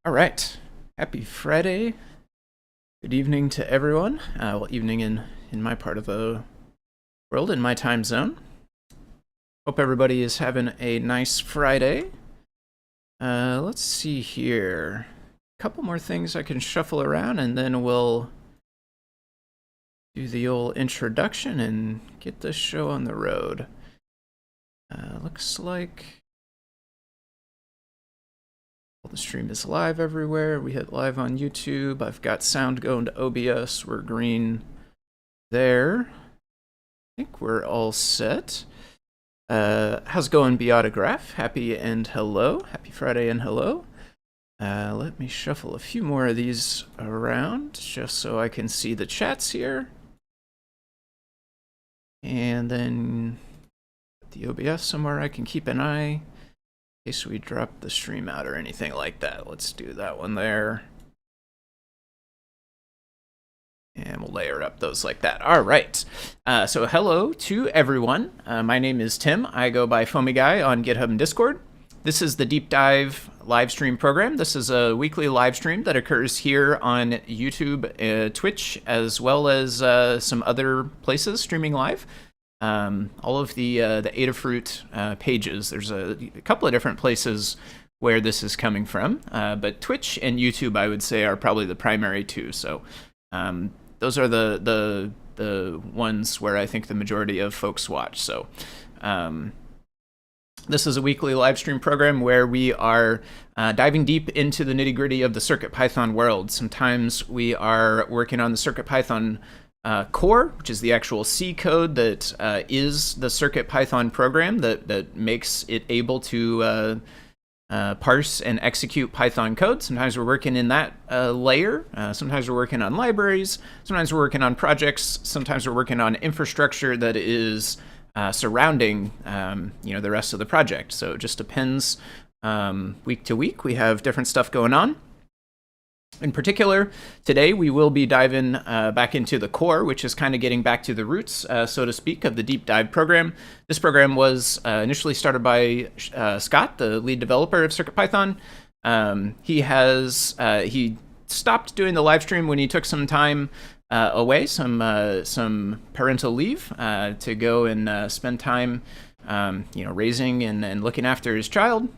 All right. Happy Friday. Good evening to everyone. Evening in my part of the world, in my time zone. Hope everybody is having a nice Friday. Let's see here. A couple more things I can shuffle around, and then we'll do the old introduction and get this show on the road. Looks like the stream is live everywhere. We hit live on YouTube. I've got sound going to OBS. We're green there. I think we're all set. How's it going, Beautograph? Happy and hello. Happy Friday and hello. Let me shuffle a few more of these around just so I can see the chats here. And then the OBS somewhere I can keep an eye. In case we drop the stream out or anything like that. Let's do that one there. And we'll layer up those like that. All right. So hello to everyone. My name is Tim. I go by Foamy Guy on GitHub and Discord. This is the Deep Dive live stream program. This is a weekly live stream that occurs here on YouTube, Twitch, as well as some other places streaming live. All of the Adafruit pages. There's a couple of different places where this is coming from, but Twitch and YouTube, I would say, are probably the primary two. So those are the ones where I think the majority of folks watch. So this is a weekly live stream program where we are diving deep into the nitty-gritty of the CircuitPython world. Sometimes we are working on the CircuitPython core, which is the actual C code that is the CircuitPython program that makes it able to parse and execute Python code. Sometimes we're working in that layer. Sometimes we're working on libraries. Sometimes we're working on projects. Sometimes we're working on infrastructure that is surrounding the rest of the project. So it just depends week to week. We have different stuff going on. In particular, today we will be diving back into the core, which is kind of getting back to the roots, so to speak, of the Deep Dive program. This program was initially started by Scott, the lead developer of CircuitPython. He stopped doing the live stream when he took some time away, some parental leave, to go and spend time, raising and looking after his child.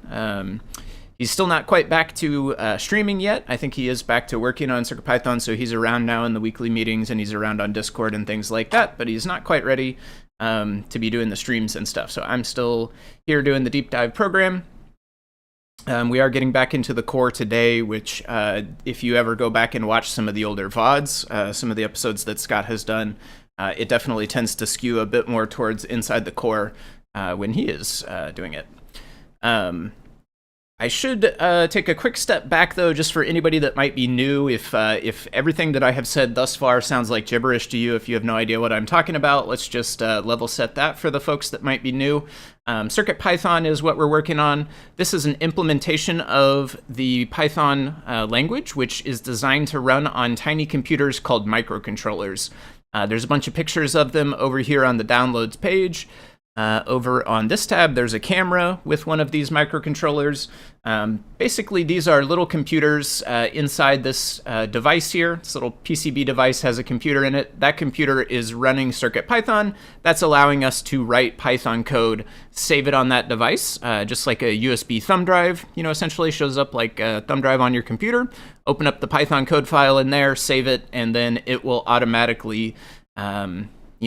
He's still not quite back to streaming yet. I think he is back to working on CircuitPython, so he's around now in the weekly meetings, and he's around on Discord and things like that, but he's not quite ready to be doing the streams and stuff. So I'm still here doing the Deep Dive program. We are getting back into the core today, which if you ever go back and watch some of the older VODs, some of the episodes that Scott has done, it definitely tends to skew a bit more towards inside the core when he is doing it. I should take a quick step back, though, just for anybody that might be new. If everything that I have said thus far sounds like gibberish to you, if you have no idea what I'm talking about, let's just level set that for the folks that might be new. CircuitPython is what we're working on. This is an implementation of the Python language, which is designed to run on tiny computers called microcontrollers. There's a bunch of pictures of them over here on the downloads page. Over on this tab, there's a camera with one of these microcontrollers. Basically, these are little computers inside this device here. This little PCB device has a computer in it. That computer is running CircuitPython. That's allowing us to write Python code, save it on that device, just like a USB thumb drive, essentially shows up like a thumb drive on your computer. Open up the Python code file in there, save it, and then it will automatically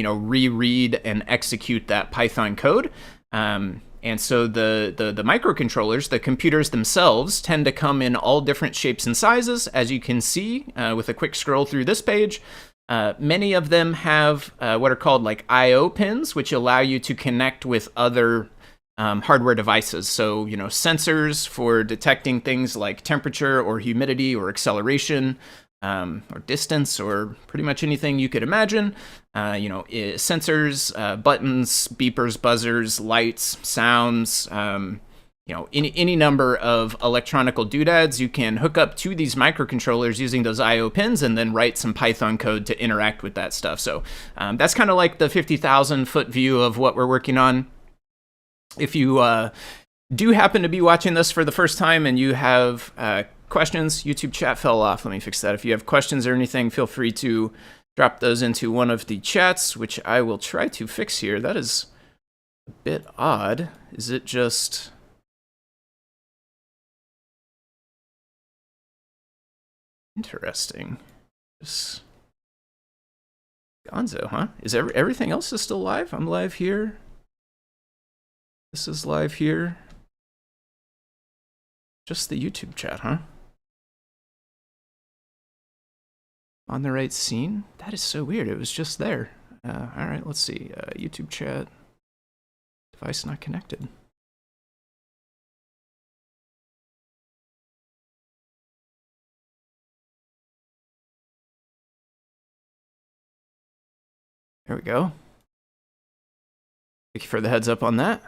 reread and execute that Python code. And so the microcontrollers, the computers themselves, tend to come in all different shapes and sizes, as you can see with a quick scroll through this page. Many of them have what are called like I/O pins, which allow you to connect with other hardware devices. So, sensors for detecting things like temperature or humidity or acceleration, or distance, or pretty much anything you could imagine. Sensors, buttons, beepers, buzzers, lights, sounds, any number of electronical doodads you can hook up to these microcontrollers using those I/O pins, and then write some Python code to interact with that stuff. So that's kind of like the 50,000 foot view of what we're working on. If you do happen to be watching this for the first time and you have questions, YouTube chat fell off. Let me fix that. If you have questions or anything, feel free to drop those into one of the chats, which I will try to fix here. That is a bit odd. Is it just... Interesting. Just... Gonzo, huh? Is everything else is still live? I'm live here. This is live here. Just the YouTube chat, huh? On the right scene? That is so weird. It was just there. All right, let's see. YouTube chat. Device not connected. There we go. Thank you for the heads up on that.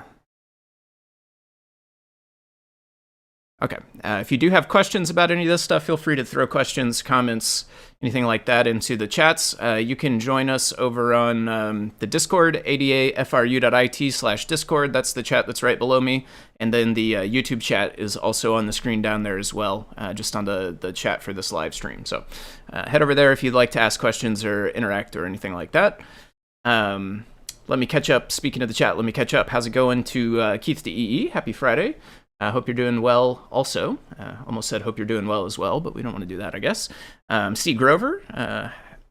Okay, if you do have questions about any of this stuff, feel free to throw questions, comments, anything like that into the chats. You can join us over on the Discord, adafru.it/discord. That's the chat that's right below me. And then the YouTube chat is also on the screen down there as well, just on the chat for this live stream. So head over there if you'd like to ask questions or interact or anything like that. Let me catch up. Speaking of the chat, let me catch up. How's it going to Keith DEE? Happy Friday. I hope you're doing well also. Almost said hope you're doing well as well, but we don't want to do that, I guess. C. Grover,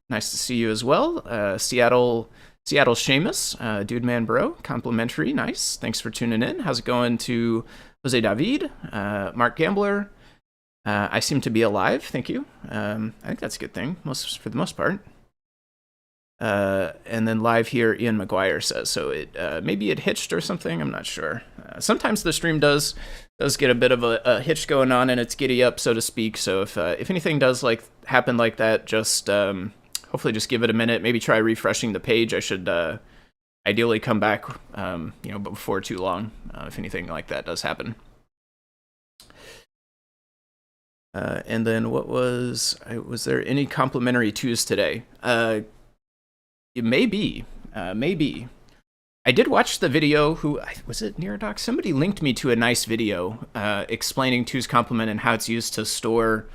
nice to see you as well. Seattle Seamus, Dude Man Bro, complimentary, nice. Thanks for tuning in. How's it going to Jose David, Mark Gambler? I seem to be alive, thank you. I think that's a good thing, for the most part. And then live here, Ian McGuire says, so it maybe it hitched or something, I'm not sure. Sometimes the stream does get a bit of a hitch going on and it's giddy up, so to speak. So if anything does happen like that, just hopefully just give it a minute, maybe try refreshing the page. I should ideally come back before too long if anything like that does happen. And then what was there any complimentary twos today? Maybe. I did watch the video. Who was it? Neardoc? Somebody linked me to a nice video explaining two's complement and how it's used to store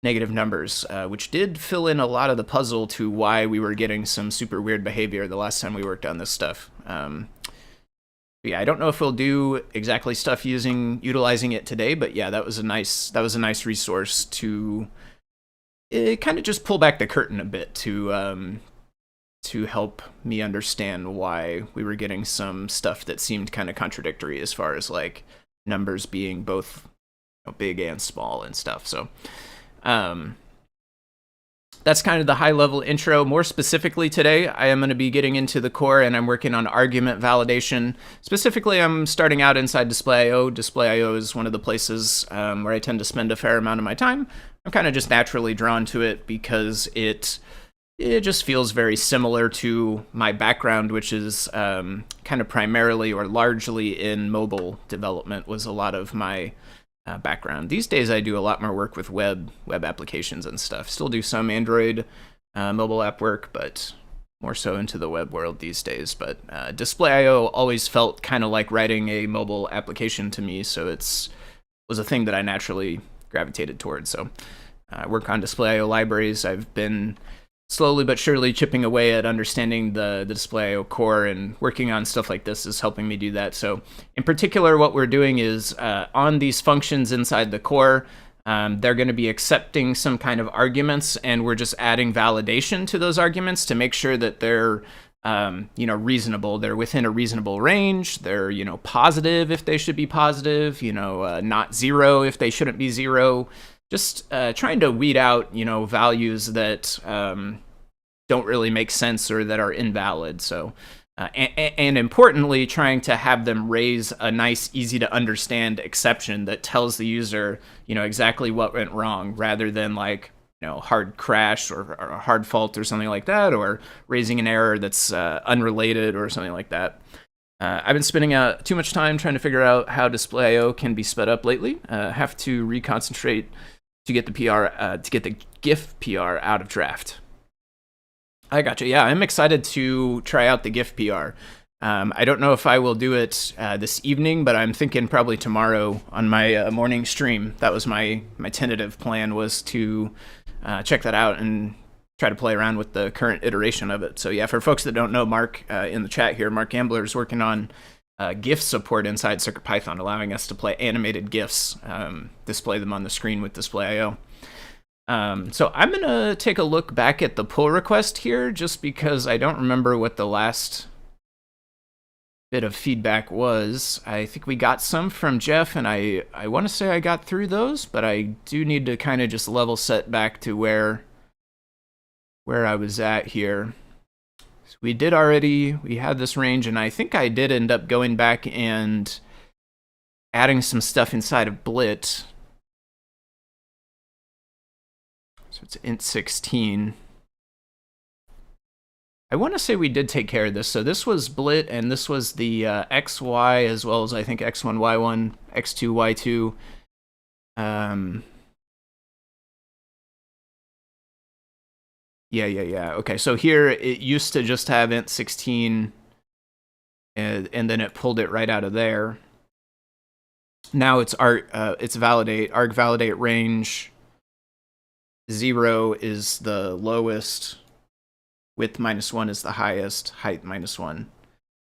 negative numbers, which did fill in a lot of the puzzle to why we were getting some super weird behavior the last time we worked on this stuff. Yeah, I don't know if we'll do exactly stuff utilizing it today, but yeah, that was a nice resource to kind of just pull back the curtain a bit to help me understand why we were getting some stuff that seemed kind of contradictory as far as numbers being both big and small and stuff. So that's kind of the high level intro. More specifically today, I am going to be getting into the core and I'm working on argument validation. Specifically, I'm starting out inside Display.io. Display.io is one of the places where I tend to spend a fair amount of my time. I'm kind of just naturally drawn to it because it just feels very similar to my background, which is kind of primarily or largely in mobile development was a lot of my background. These days I do a lot more work with web applications and stuff. Still do some Android mobile app work, but more so into the web world these days. But Display.io always felt kind of like writing a mobile application to me, so was a thing that I naturally gravitated towards. So I work on Display.io libraries. I've been slowly but surely chipping away at understanding the Display.io core, and working on stuff like this is helping me do that. So in particular, what we're doing is on these functions inside the core, they're going to be accepting some kind of arguments, and we're just adding validation to those arguments to make sure that they're reasonable. They're within a reasonable range. They're, positive if they should be positive, not zero if they shouldn't be zero. Just trying to weed out, values that don't really make sense or that are invalid. So, and importantly, trying to have them raise a nice, easy to understand exception that tells the user, exactly what went wrong, rather than hard crash or a hard fault or something like that, or raising an error that's unrelated or something like that. I've been spending too much time trying to figure out how Display.io can be sped up lately. Have to reconcentrate to get the PR, to get the GIF PR out of draft. I gotcha. Yeah, I'm excited to try out the GIF PR. I don't know if I will do it this evening, but I'm thinking probably tomorrow on my morning stream. That was my tentative plan, was to check that out and try to play around with the current iteration of it. So yeah, for folks that don't know, Mark in the chat here, Mark Gambler is working on GIF support inside CircuitPython, allowing us to play animated GIFs, display them on the screen with Display.io. So I'm going to take a look back at the pull request here, just because I don't remember what the last bit of feedback was. I think we got some from Jeff, and I want to say I got through those, but I do need to kind of just level set back to where I was at here. So we had this range, and I think I did end up going back and adding some stuff inside of Blit. So it's int 16. I want to say we did take care of this. So this was Blit, and this was the XY, as well as I think X1, Y1, X2, Y2. Yeah. Okay, so here it used to just have int 16, and then it pulled it right out of there. Now it's arg validate range. 0 is the lowest. Width -1 is the highest, height -1.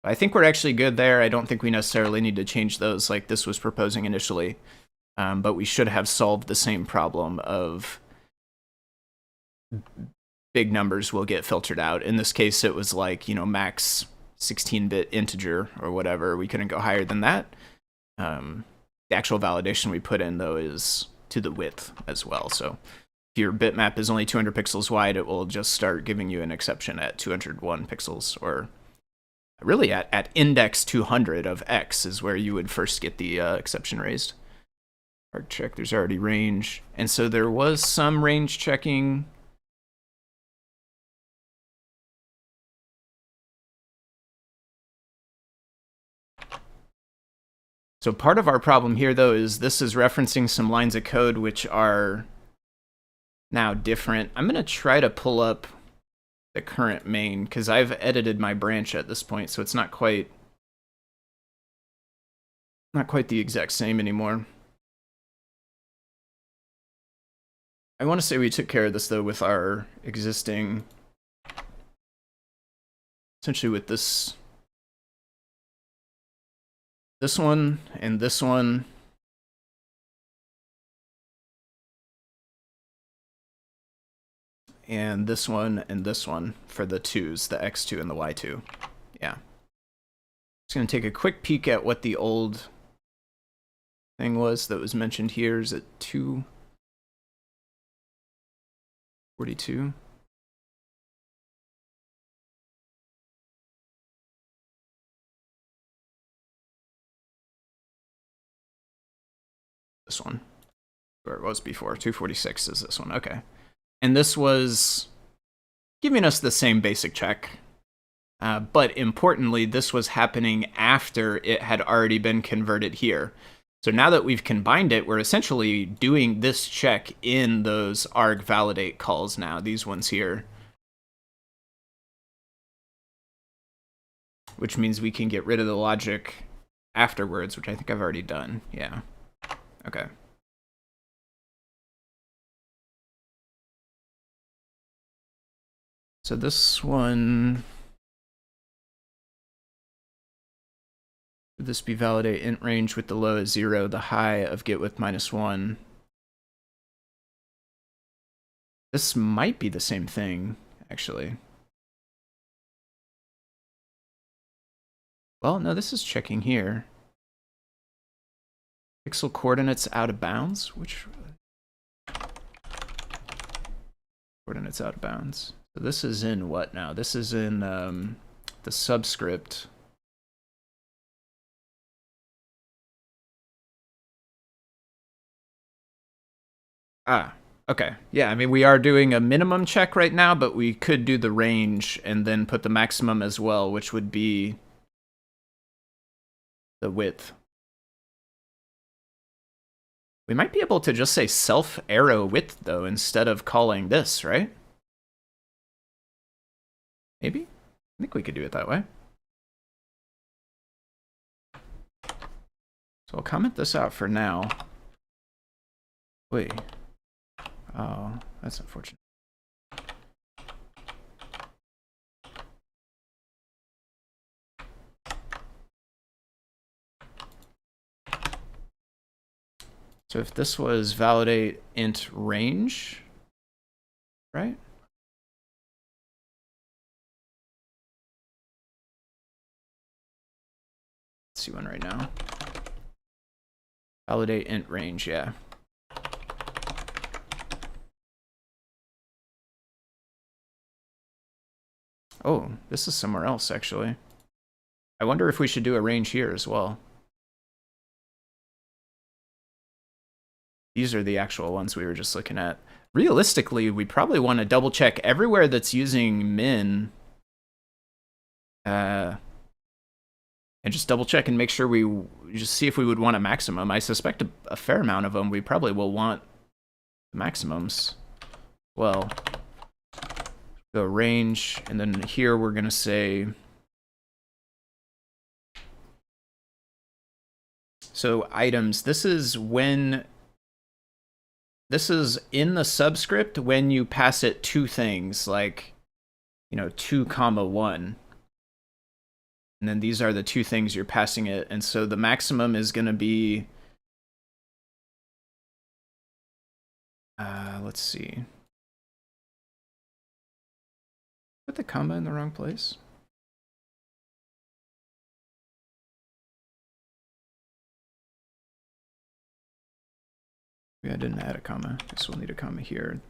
I think we're actually good there. I don't think we necessarily need to change those like this was proposing initially, but we should have solved the same problem of big numbers will get filtered out. In this case, it was like, max 16-bit integer or whatever. We couldn't go higher than that. The actual validation we put in, though, is to the width as well. So your bitmap is only 200 pixels wide, it will just start giving you an exception at 201 pixels, or really at index 200 of X is where you would first get the exception raised. Arg check, there's already range. And so there was some range checking. So part of our problem here, though, is this is referencing some lines of code which are now different. I'm going to try to pull up the current main, because I've edited my branch at this point, so it's not quite the exact same anymore. I want to say we took care of this, though, with our existing, essentially with this one and this one. And this one for the 2s, the X2 and the Y2. Yeah. Just going to take a quick peek at what the old thing was that was mentioned here. Is it 242? This one, where it was before. 246 is this one. Okay. And this was giving us the same basic check. But importantly, this was happening after it had already been converted here. So now that we've combined it, we're essentially doing this check in those arg validate calls now, these ones here. Which means we can get rid of the logic afterwards, which I think I've already done. Yeah. Okay. So this one, would this be validate int range with the low as 0, the high of get width -1? This might be the same thing, actually. Well, no, this is checking here. Pixel coordinates out of bounds? Which coordinates out of bounds? So this is in what now? This is in the subscript. Ah, okay. Yeah, I mean, we are doing a minimum check right now, but we could do the range and then put the maximum as well, which would be the width. We might be able to just say self arrow width, though, instead of calling this, right? Maybe? I think we could do it that way. So I'll comment this out for now. Wait. Oh, that's unfortunate. So if this was validate int range, right? Let's see one right now. Validate int range, yeah. Oh, this is somewhere else, actually. I wonder if we should do a range here as well. These are the actual ones we were just looking at. Realistically, we probably want to double check everywhere that's using min. And just double check and make sure we just see if we would want a maximum. I suspect a fair amount of them we probably will want maximums. Well, go range, and then here we're going to say... So items, this is when... This is in the subscript when you pass it two things, like, 2, 1. And then these are the two things you're passing it. And so the maximum is going to be... let's see. Put the comma in the wrong place. Maybe I didn't add a comma. I guess we'll need a comma here.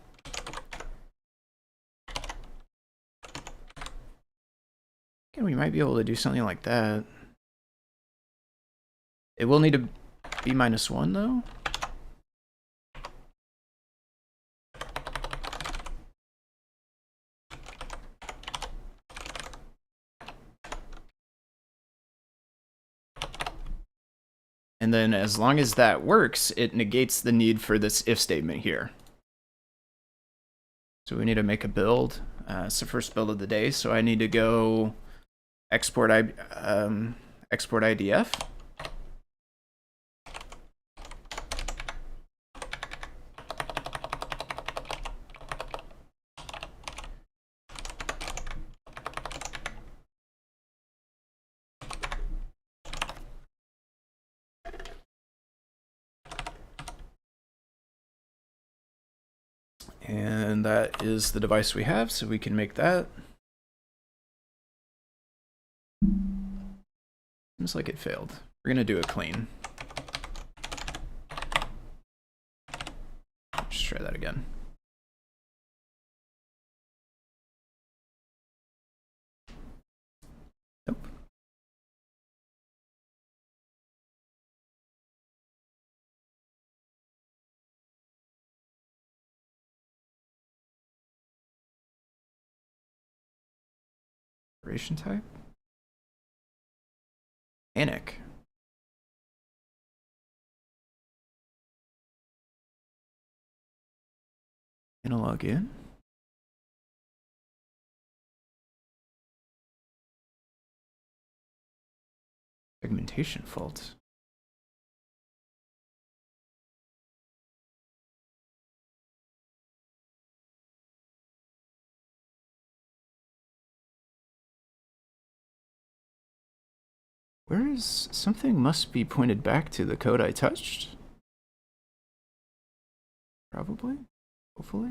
And we might be able to do something like that. It will need to be -1 though. And then as long as that works, it negates the need for this if statement here. So we need to make a build. It's the first build of the day, so I need to go export IDF. And that is the device we have, so we can make that. Seems like it failed. We're gonna do a clean. Just try that again. Nope. Operation type. Panic. Analog in. Segmentation fault. Where is something must be pointed back to the code I touched? Probably? Hopefully?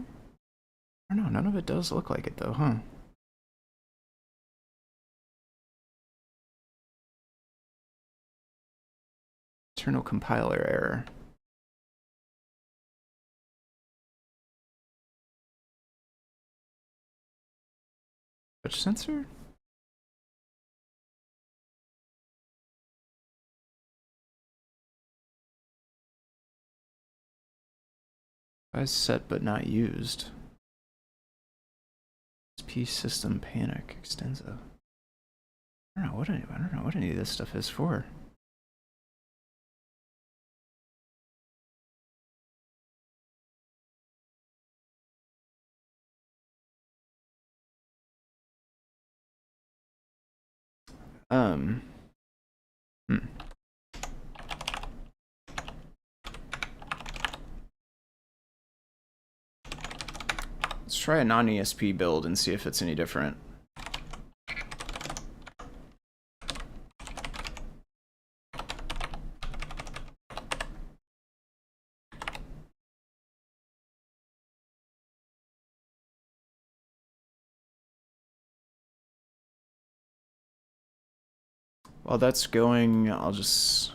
I don't know, none of it does look like it though, huh? Internal compiler error. Touch sensor? Device set but not used. SP system panic extensive. I don't know what any of this stuff is for. Hmm. Let's try a non-ESP build and see if it's any different. While that's going, I'll just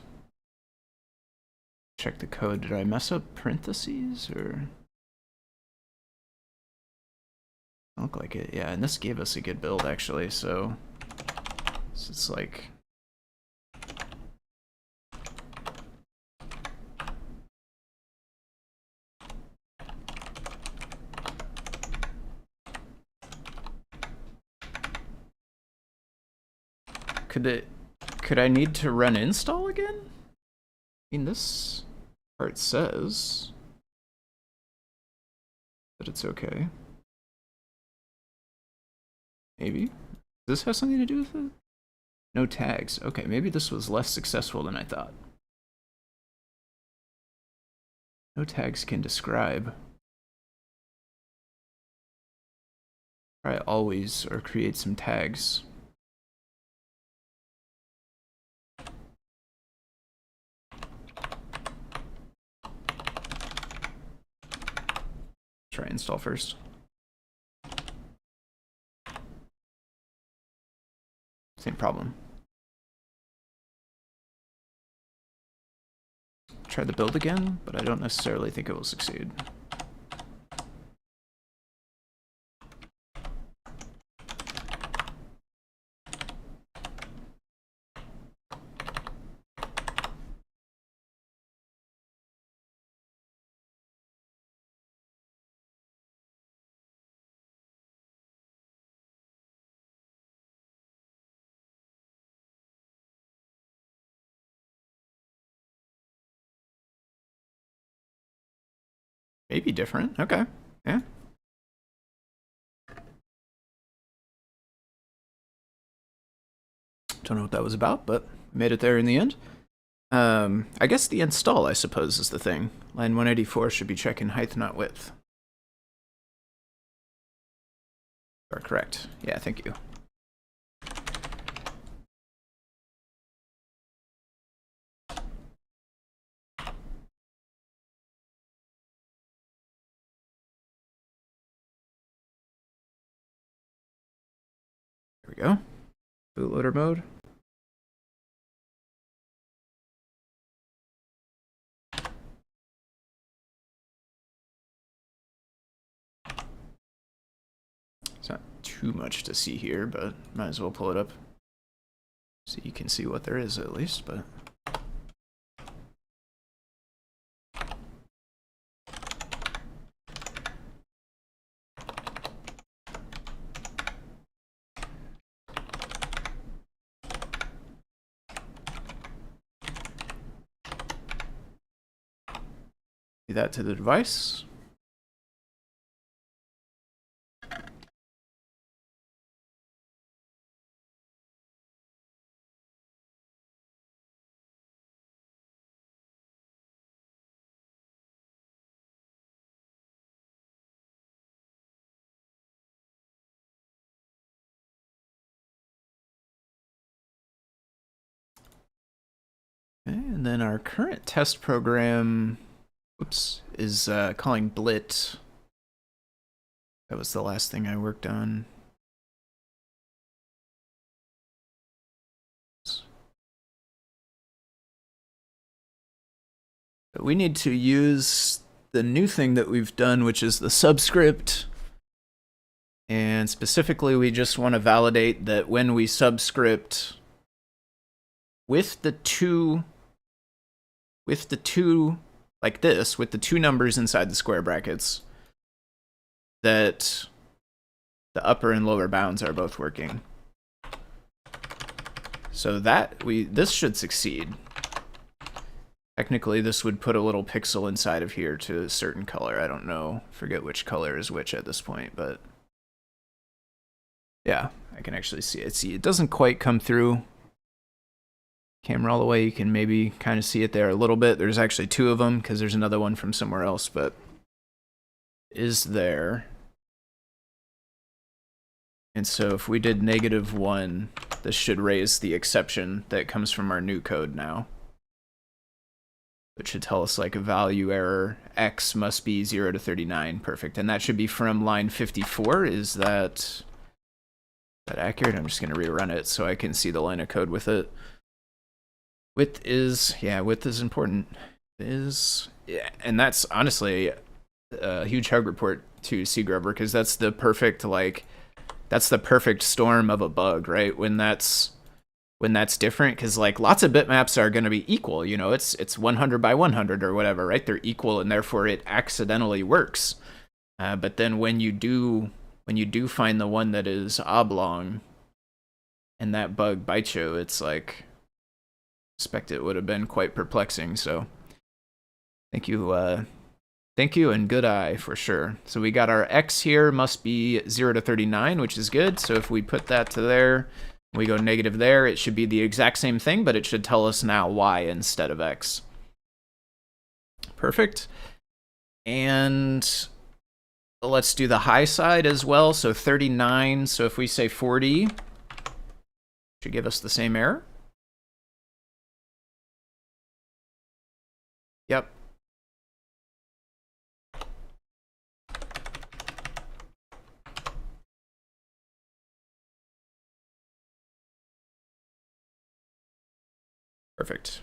check the code. Did I mess up parentheses or? Look like it, yeah. And this gave us a good build actually, so it's like. Could I need to run install again? I mean, this part says that it's okay. Maybe. Does this have something to do with it? No tags. Okay, maybe this was less successful than I thought. No tags can describe. Try always or create some tags. Try install first. Same problem. Try the build again, but I don't necessarily think it will succeed. Maybe different. Okay. Yeah. Don't know what that was about, but made it there in the end. I guess the install, I suppose, is the thing. Line 184 should be checking height, not width. You are correct. Yeah, thank you. There we go. Bootloader mode. It's not too much to see here, but might as well pull it up so you can see what there is at least, but do that to the device. Okay, and then our current test program, whoops, is calling Blit. That was the last thing I worked on. But we need to use the new thing that we've done, which is the subscript. And specifically, we just want to validate that when we subscript with the two like this, with the two numbers inside the square brackets, that the upper and lower bounds are both working. So that this should succeed. Technically, this would put a little pixel inside of here to a certain color. I don't know, forget which color is which at this point, but yeah, I can actually see it. See, it doesn't quite come through camera all the way. You can maybe kind of see it there a little bit. There's actually two of them because there's another one from somewhere else, but is there. And so if we did -1, this should raise the exception that comes from our new code now. It should tell us like a value error, x must be 0 to 39. Perfect. And that should be from line 54. Is that accurate? I'm just going to rerun it so I can see the line of code with it. Width is important. Yeah, and that's honestly a huge hug report to cgrover, because that's the perfect storm of a bug, right? When that's different, because like lots of bitmaps are going to be equal, you know, it's 100 by 100 or whatever, right? They're equal, and therefore it accidentally works. But then when you do find the one that is oblong, and that bug bites you, it's like, I suspect it would have been quite perplexing. So thank you and good eye for sure. So we got our x here must be 0 to 39, which is good. So if we put that to there, we go negative there, it should be the exact same thing, but it should tell us now y instead of x. Perfect. And let's do the high side as well. So 39. So if we say 40, should give us the same error. Yep. Perfect.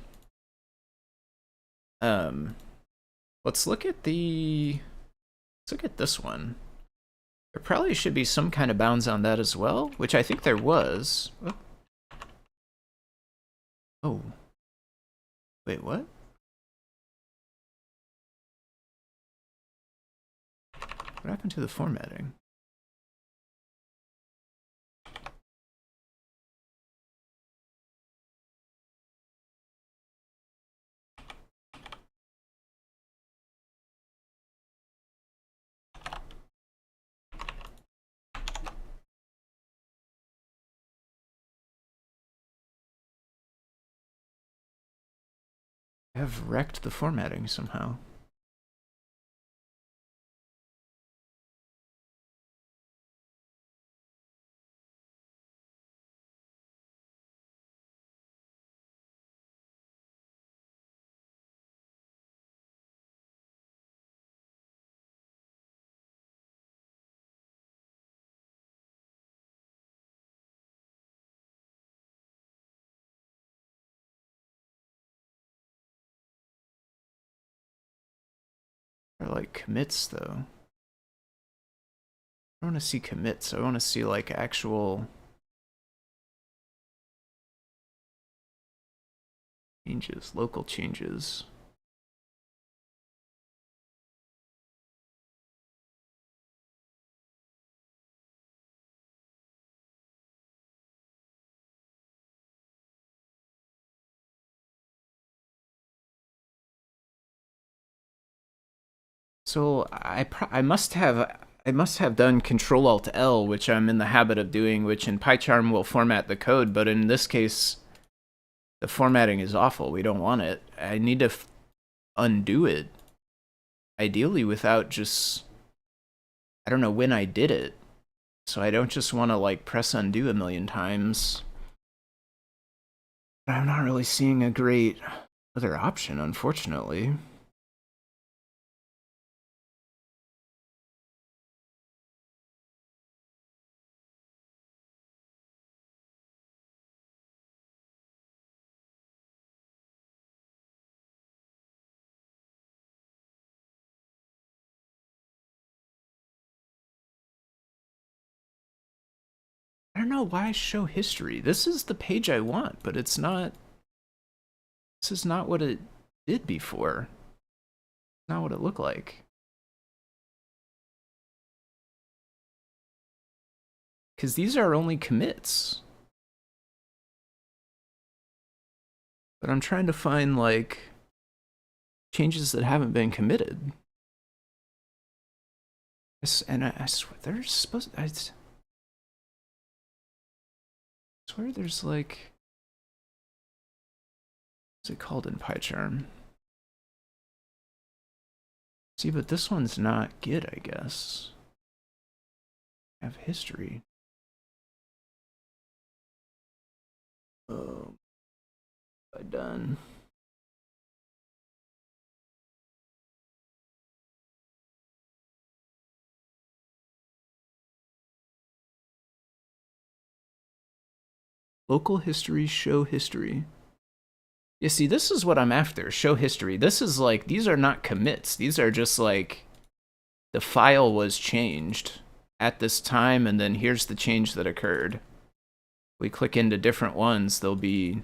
Let's look at this one. There probably should be some kind of bounds on that as well, which I think there was. Oh. Wait, what? What happened to the formatting? I have wrecked the formatting somehow. Or like commits though. I don't want to see commits. I want to see like actual changes, local changes. So I must have done Control Alt L, which I'm in the habit of doing, which in PyCharm will format the code, but in this case, the formatting is awful. We don't want it. I need to undo it, ideally without just, I don't know when I did it, so I don't just want to like press undo a million times. But I'm not really seeing a great other option, unfortunately. I don't know why show history. This is the page I want, but it's not. This is not what it did before. Not what it looked like. Because these are only commits. But I'm trying to find like changes that haven't been committed. And I swear there's supposed. I swear there's like. What's it called in PyCharm? See, but this one's not Git, I guess. Have history. Oh, I done. Local history, show history. You see, this is what I'm after. Show history. This is like, these are not commits. These are just like, the file was changed at this time, and then here's the change that occurred. We click into different ones, there'll be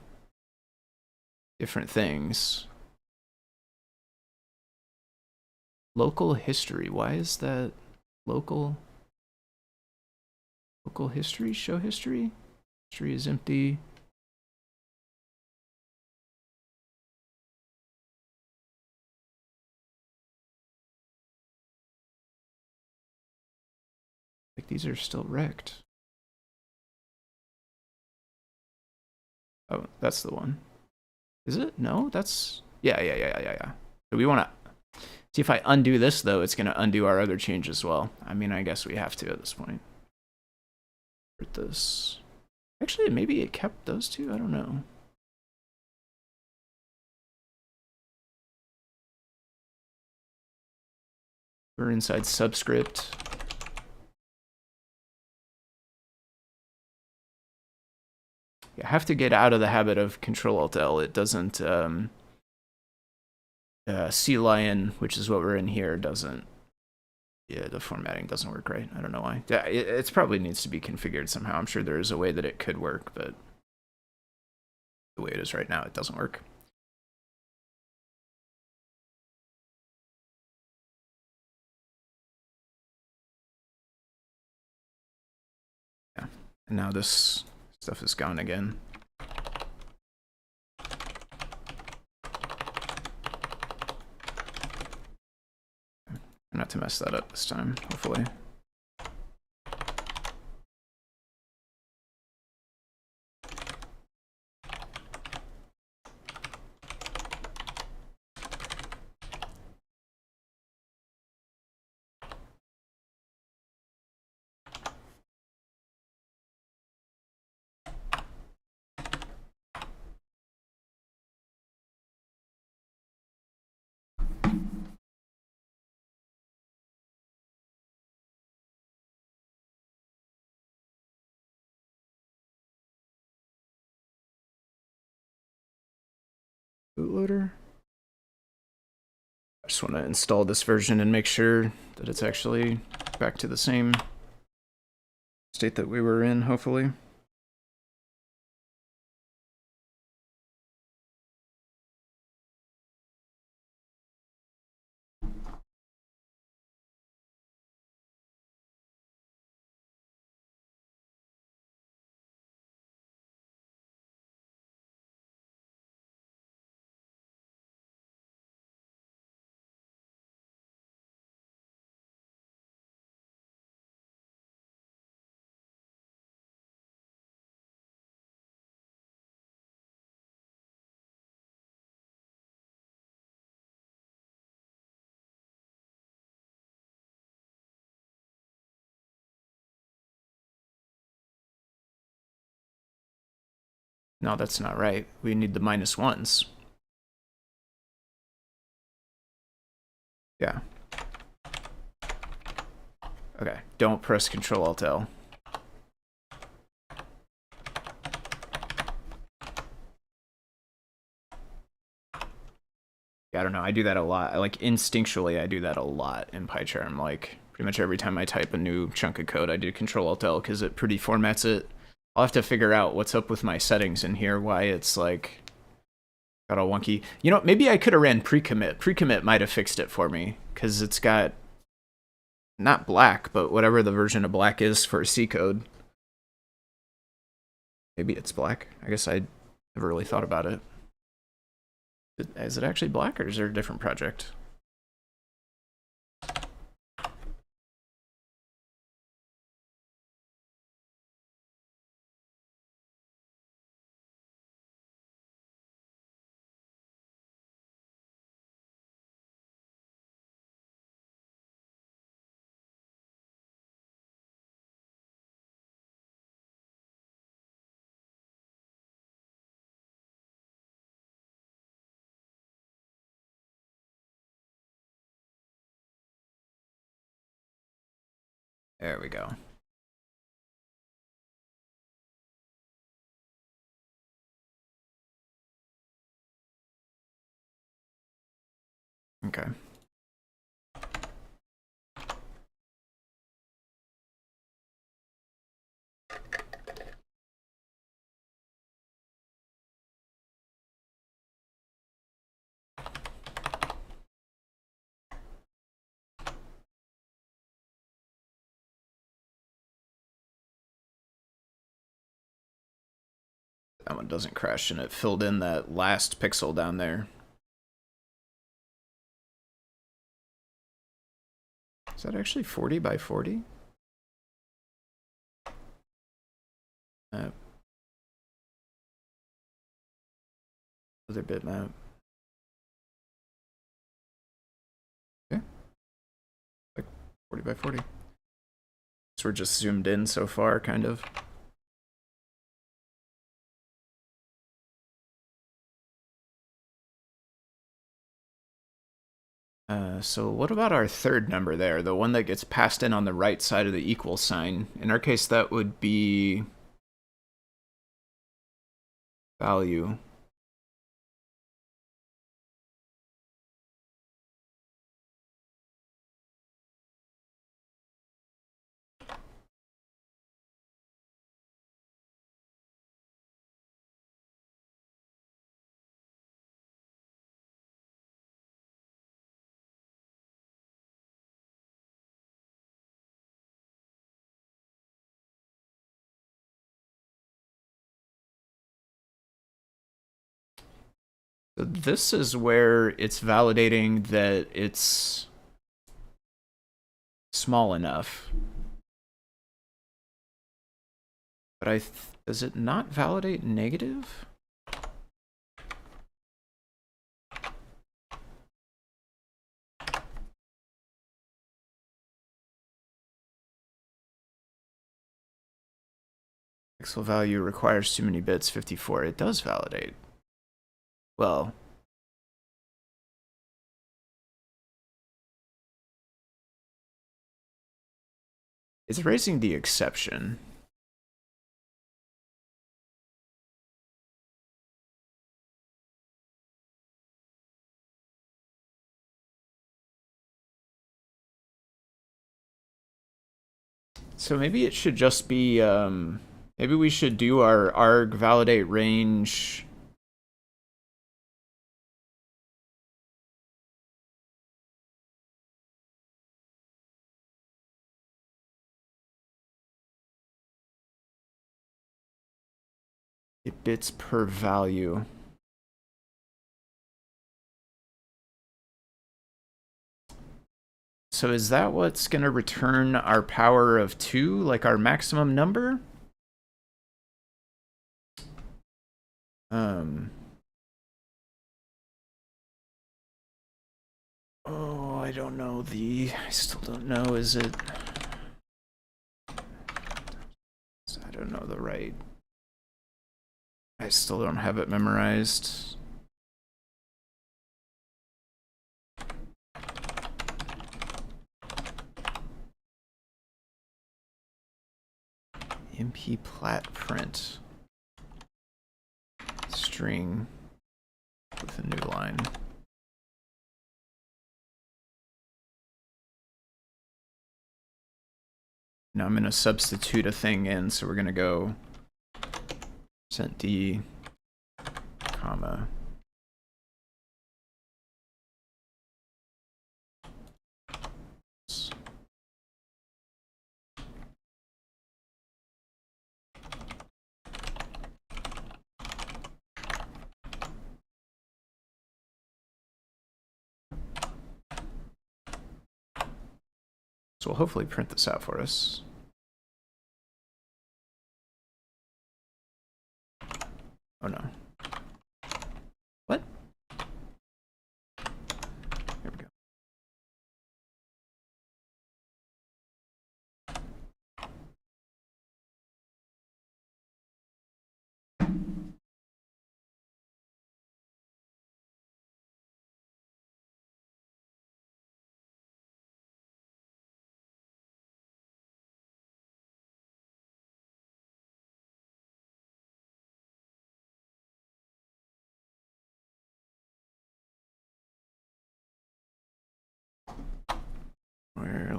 different things. Local history. Why is that local? Local history? Show history? History is empty. Like these are still wrecked. Oh, that's the one. Is it? No, that's yeah. So we want to see if I undo this though. It's going to undo our other change as well. I mean, I guess we have to at this point. Put this. Actually, maybe it kept those two. I don't know. We're inside subscript. I have to get out of the habit of Control-Alt-L. It doesn't, Sea Lion, which is what we're in here, doesn't, yeah, the formatting doesn't work right. I don't know why. Yeah, it probably needs to be configured somehow. I'm sure there is a way that it could work, but the way it is right now, it doesn't work. Yeah, and now this stuff is gone again. Not to mess that up this time, hopefully. Bootloader. I just want to install this version and make sure that it's actually back to the same state that we were in, hopefully. No, that's not right. We need the -1s. Yeah. Okay, don't press Control-Alt-L. Yeah, I don't know, I do that a lot. Like, instinctually, I do that a lot in PyCharm. Like, pretty much every time I type a new chunk of code, I do Control-Alt-L because it pretty formats it. I'll have to figure out what's up with my settings in here, why it's, like, got all wonky. You know, maybe I could have ran pre-commit. Pre-commit might have fixed it for me, because it's got not black, but whatever the version of black is for C code. Maybe it's black. I guess I never really thought about it. Is it actually black, or is there a different project? There we go. Okay. That one doesn't crash, and it filled in that last pixel down there. Is that actually 40 by 40? Other bitmap. Okay. Like 40 by 40. So we're just zoomed in so far, kind of. So what about our third number there, the one that gets passed in on the right side of the equal sign? In our case, that would be value. So this is where it's validating that it's small enough. But does it not validate negative? Pixel value requires too many bits, 54. It does validate. Well, it's raising the exception. So maybe it should just be, maybe we should do our arg validate range. Bits per value. So is that what's going to return our power of 2, like our maximum number? Oh, I don't know I still don't know, is it? I don't know the right. I still don't have it memorized. MP plat print. String with a new line. Now I'm going to substitute a thing in, so we're going to go %d, comma. So we'll hopefully print this out for us. Oh no. What? There we go.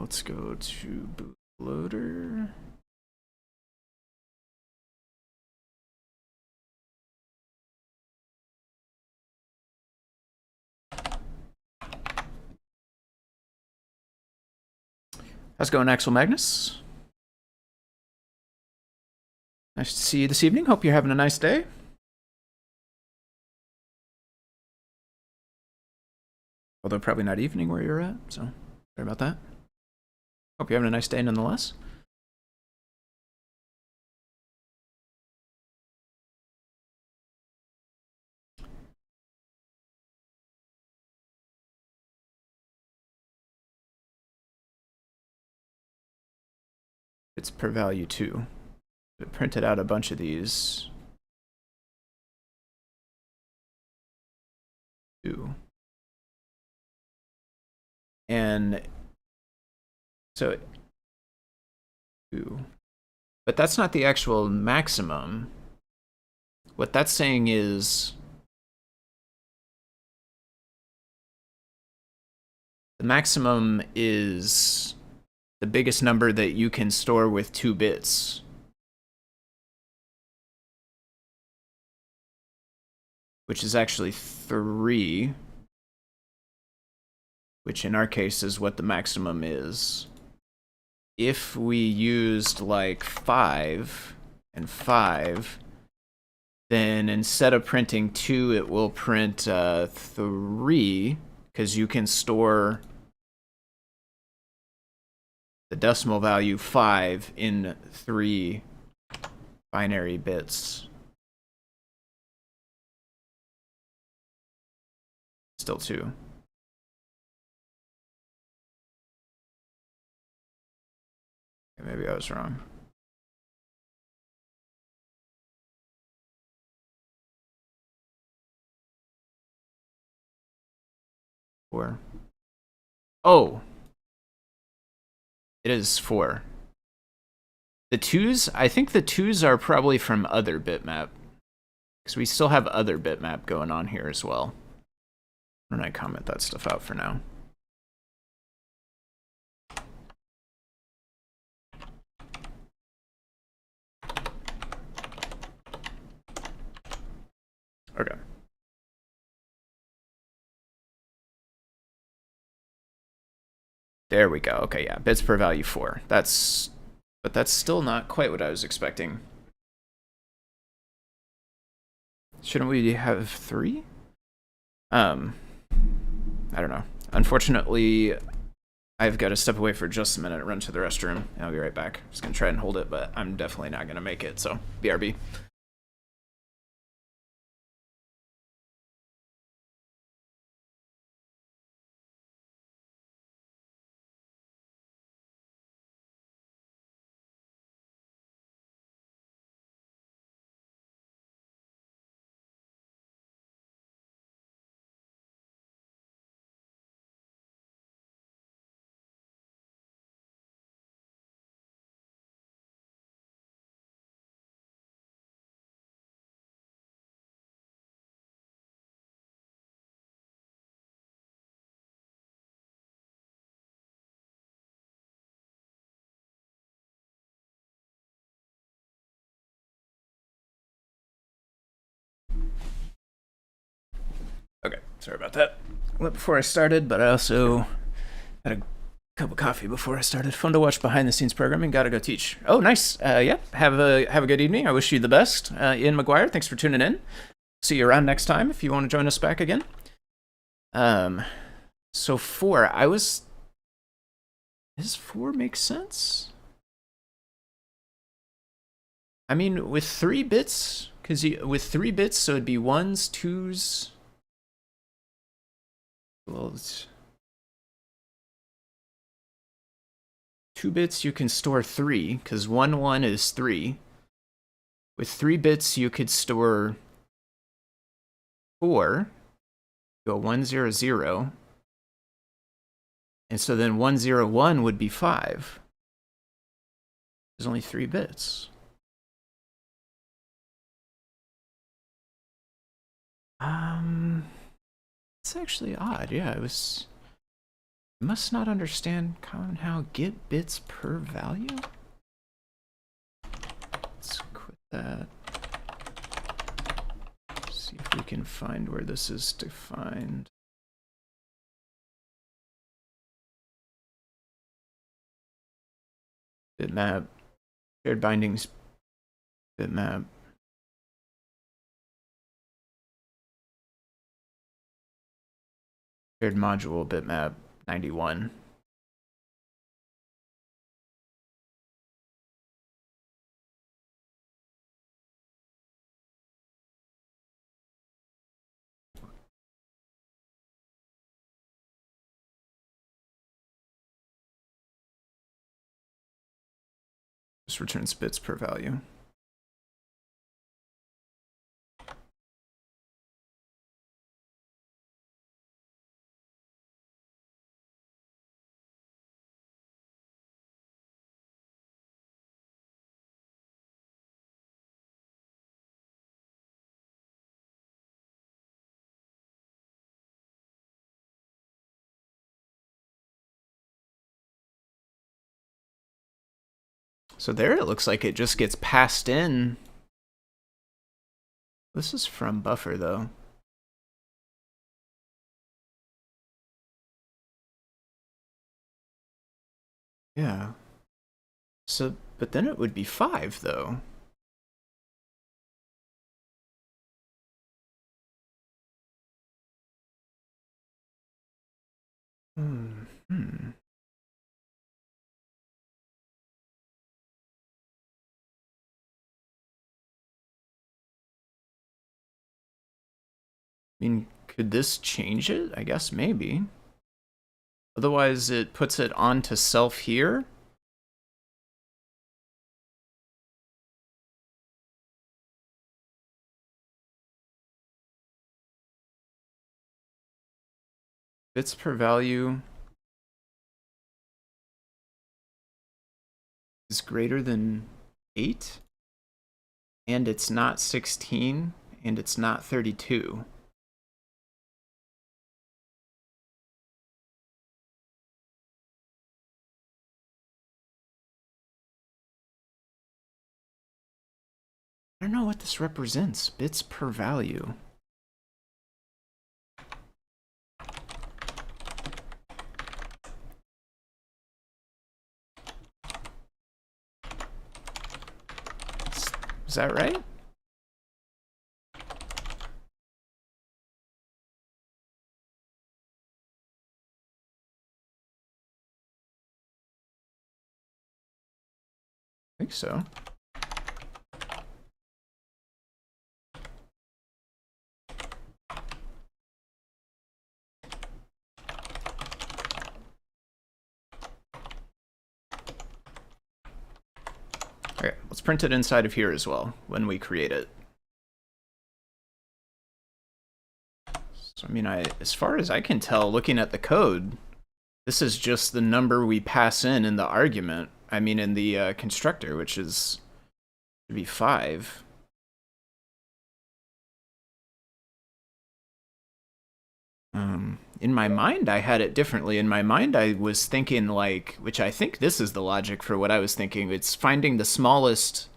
let's go to bootloader. How's it going, Axel Magnus? Nice to see you this evening. Hope you're having a nice day. Although probably not evening where you're at, so sorry about that. Hope you're having a nice day nonetheless. It's per value too. I printed out a bunch of these. And so, but that's not the actual maximum. What that's saying is the maximum is the biggest number that you can store with 2 bits. Which is actually 3. Which in our case is what the maximum is. If we used like 5 and 5, then instead of printing 2, it will print 3, because you can store the decimal value 5 in 3 binary bits. Still 2. Maybe I was wrong. Four. Oh! It is 4. The 2s, I think the 2s are probably from other bitmap. Because we still have other bitmap going on here as well. Why don't I comment that stuff out for now? Okay. There we go. Okay, yeah, bits per value 4. But that's still not quite what I was expecting. Shouldn't we have 3? I don't know. Unfortunately, I've got to step away for just a minute, run to the restroom, and I'll be right back. Just gonna try and hold it, but I'm definitely not gonna make it, so BRB. Okay, sorry about that. Went before I started, but I also had a cup of coffee before I started. Fun to watch behind the scenes programming. Gotta go teach. Oh, nice. Yeah, have a good evening. I wish you the best. Ian McGuire, thanks for tuning in. See you around next time if you want to join us back again. So 4, does 4 make sense? I mean, with 3 bits, because with 3 bits, so it'd be 1s, 2s. Well, it's 2 bits, you can store 3, because 1, 1 is 3. With 3 bits, you could store 4. Go 1, 0, 0. And so then 1, 0, 1 would be 5. There's only 3 bits. It's actually odd. Yeah, it was Must not understand common how get bits per value. Let's quit that. See if we can find where this is defined. Bitmap, shared bindings, bitmap. Shared module, bitmap 91. Just returns bits per value. So there it looks like it just gets passed in. This is from buffer though. Yeah. So, but then it would be 5 though. Hmm. I mean, could this change it? I guess maybe. Otherwise, it puts it onto self here. Bits per value is greater than 8. And it's not 16. And it's not 32. I don't know what this represents. Bits per value. Is that right? I think so. Okay, let's print it inside of here as well when we create it. So, I mean, as far as I can tell, looking at the code, this is just the number we pass in the argument. I mean, in the constructor, which is should be 5. In my mind, I had it differently. In my mind, I was thinking like, which I think this is the logic for what I was thinking. It's finding the smallest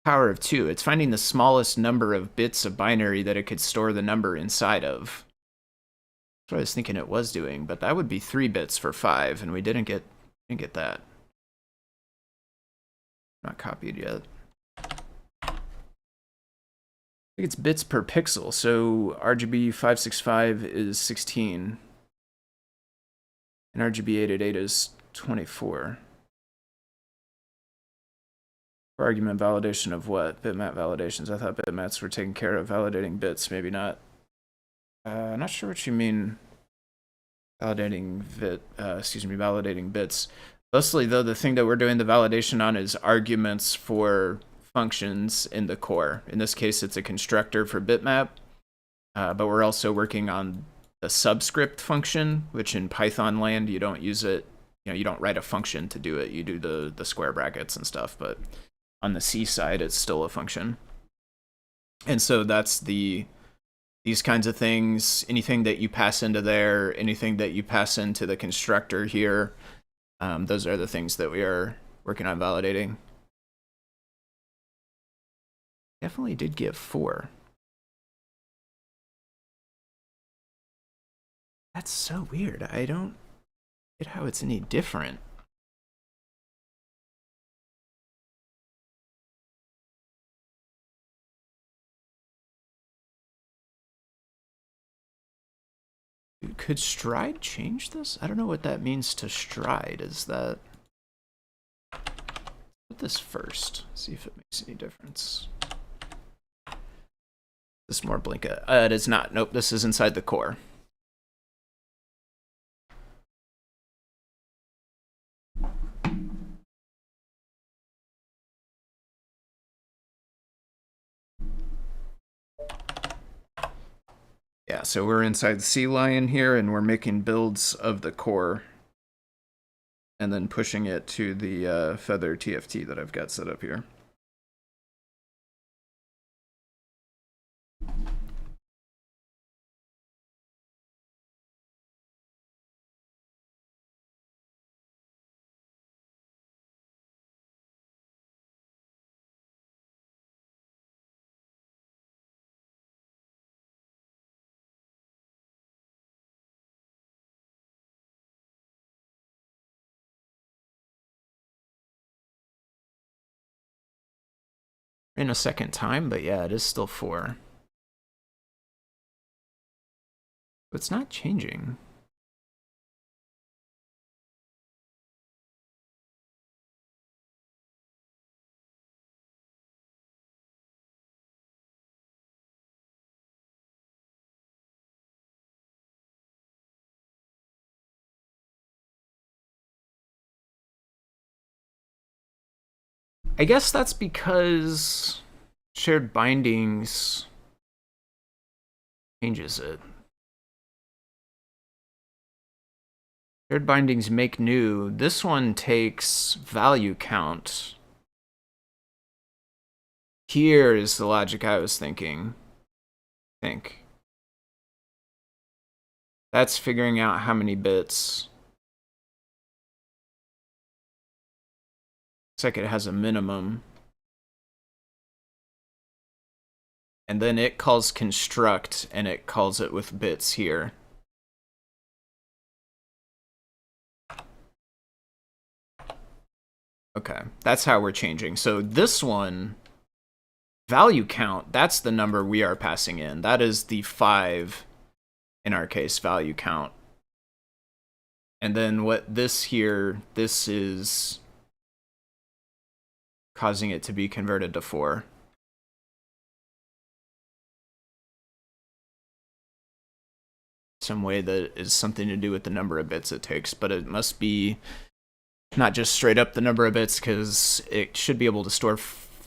power of 2. It's finding the smallest number of bits of binary that it could store the number inside of. That's what I was thinking it was doing, but that would be 3 bits for 5, and we didn't get that. Not copied yet. I think it's bits per pixel, so RGB 565 is 16. And RGB 888 is 24. For argument validation of what? Bitmap validations. I thought bitmaps were taking care of validating bits, maybe not. Not sure what you mean. Validating bits. Mostly though, the thing that we're doing the validation on is arguments for functions in the core. In this case, it's a constructor for bitmap, but we're also working on the subscript function, which in Python land, you don't use it. You don't write a function to do it. You do the square brackets and stuff, but on the C side, it's still a function. And so that's the these kinds of things, anything that you pass into there, anything that you pass into the constructor here, those are the things that we are working on validating. Definitely did give 4. That's so weird. I don't get how it's any different. Could stride change this? I don't know what that means to stride. Is that... Put this first. See if it makes any difference. This more Blinka. It is not. Nope, this is inside the core. Yeah, so we're inside the Sea Lion here, and we're making builds of the core, and then pushing it to the Feather TFT that I've got set up here. In a second time, but yeah, it is still 4. It's not changing. I guess that's because shared bindings changes it. Shared bindings make new. This one takes value count. Here is the logic I was thinking. I think. That's figuring out how many bits. Looks like it has a minimum. And then it calls construct, and it calls it with bits here. Okay, that's how we're changing. So this one, value count, that's the number we are passing in. That is the 5, in our case, value count. And then what this here, this is causing it to be converted to 4. Some way that is something to do with the number of bits it takes, but it must be not just straight up the number of bits, because it should be able to store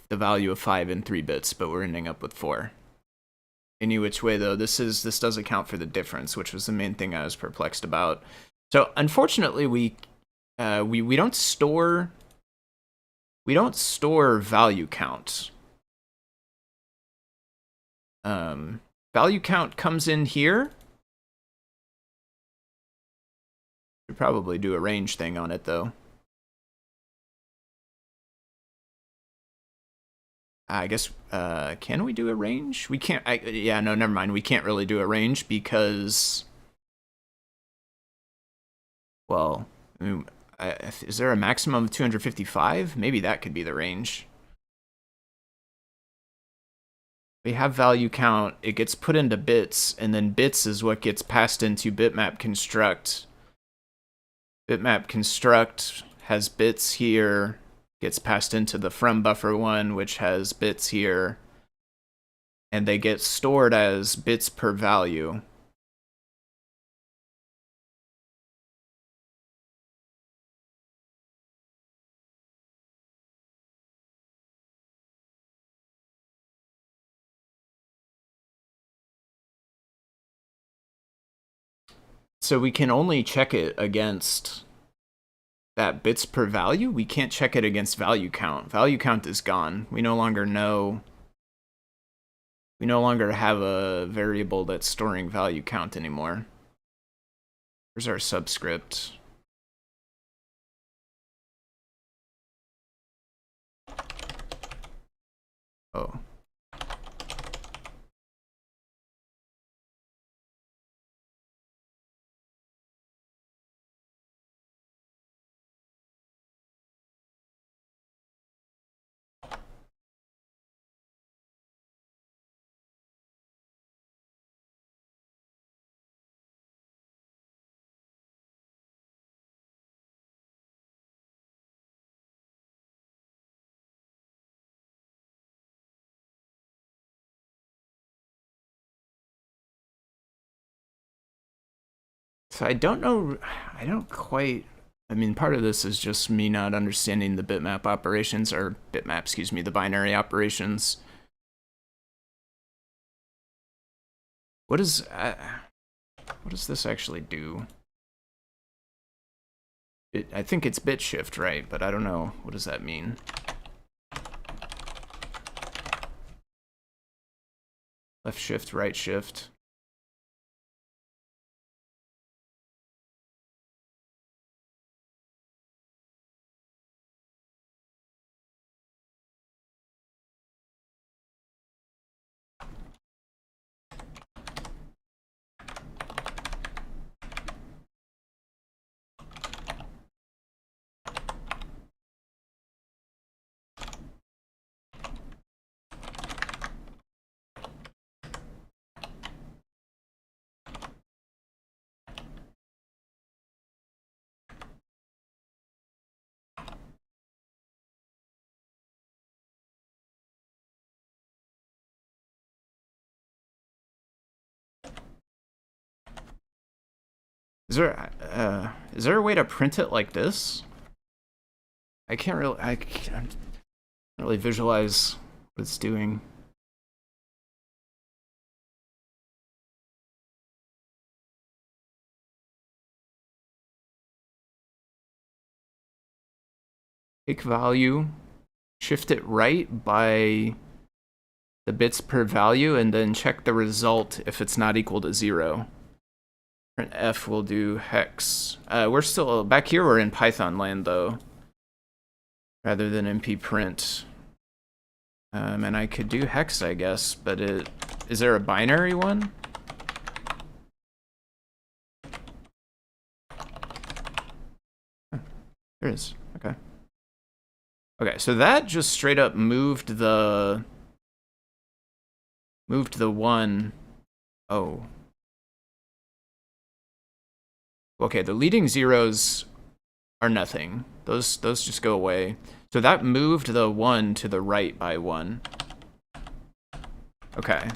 the value of 5 in 3 bits, but we're ending up with 4. Any which way, though, this does account for the difference, which was the main thing I was perplexed about. So unfortunately, we don't store value count. Value count comes in here. Should probably do a range thing on it, though. I guess, can we do a range? We can't, yeah, no, never mind. We can't really do a range because, well, I mean, is there a maximum of 255? Maybe that could be the range. We have value count, it gets put into bits, and then bits is what gets passed into bitmap construct. Bitmap construct has bits here, gets passed into the from buffer one, which has bits here, and they get stored as bits per value. So we can only check it against that bits per value. We can't check it against value count. Value count is gone. We no longer know we no longer have a variable that's storing value count anymore. Here's our subscript. Oh. So I don't know, I don't quite, I mean, part of this is just me not understanding the bitmap operations, or bitmap, excuse me, the binary operations. What does this actually do? I think it's bit shift, right? But I don't know, what does that mean? Left shift, right shift. Is there a way to print it like this? I can't really visualize what it's doing. Take value, shift it right by the bits per value, and then check the result if it's not equal to 0. Print F will do hex. We're still back here. We're in Python land though, rather than MP print. And I could do hex, I guess, but is there a binary one? There is. Okay. Okay, so that just straight up moved the one. Oh. Okay, the leading zeros are nothing. Those just go away. So that moved the 1 to the right by 1. Okay.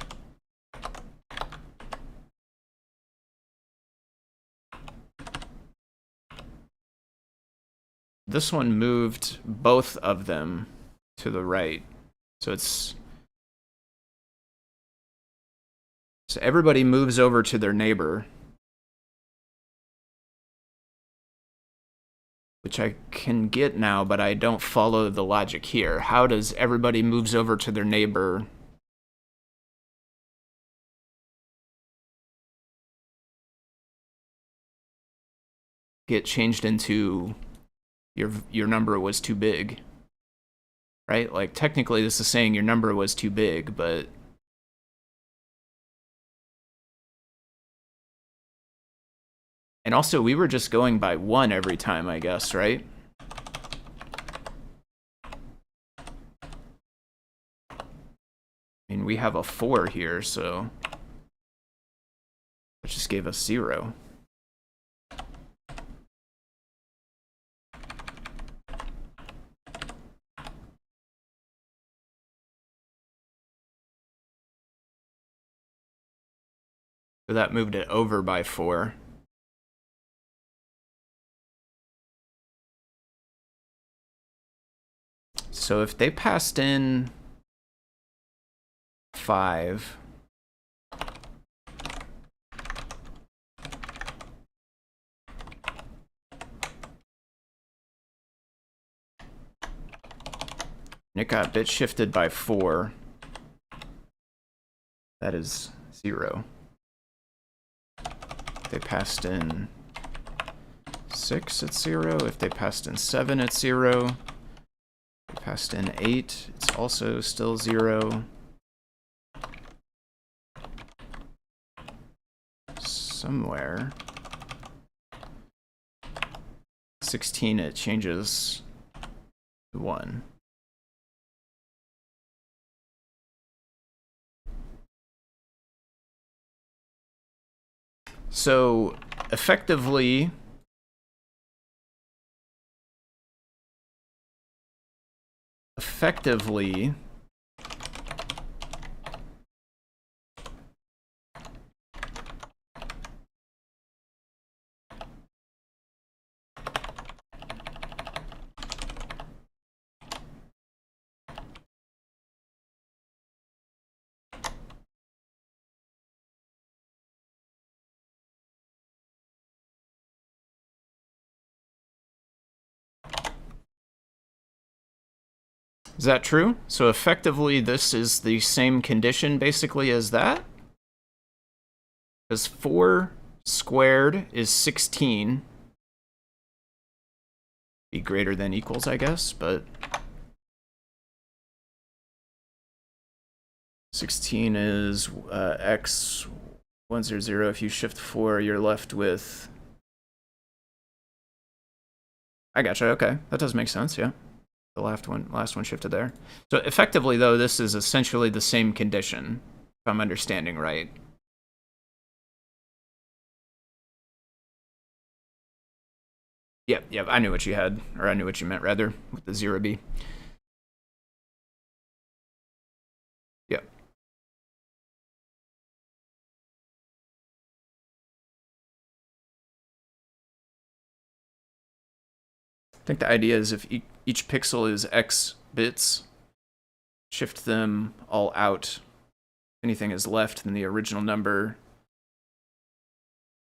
This one moved both of them to the right. So everybody moves over to their neighbor, which I can get now, but I don't follow the logic here. How does everybody moves over to their neighbor get changed into your number was too big, right? Like technically this is saying your number was too big, but and also we were just going by 1 every time, I guess, right? I mean, we have a 4 here, so that just gave us 0. So that moved it over by 4. So if they passed in 5, and it got bit shifted by 4. that is 0. If they passed in 6, it's 0. If they passed in 7, it's 0. If they passed in 8, it's also still 0. Somewhere 16, it changes to 1. So effectively, is that true? So effectively, this is the same condition basically as that? Because 4 squared is 16. Be greater than equals, I guess, but 16 is x 100. If you shift 4, you're left with... I gotcha, okay. That does make sense, yeah. The last one shifted there. So effectively, though, this is essentially the same condition, if I'm understanding right. Yep, I knew what you had, or I knew what you meant, rather, with the 0b. Yep. I think the idea is if each pixel is x bits, shift them all out. If anything is left, then the original number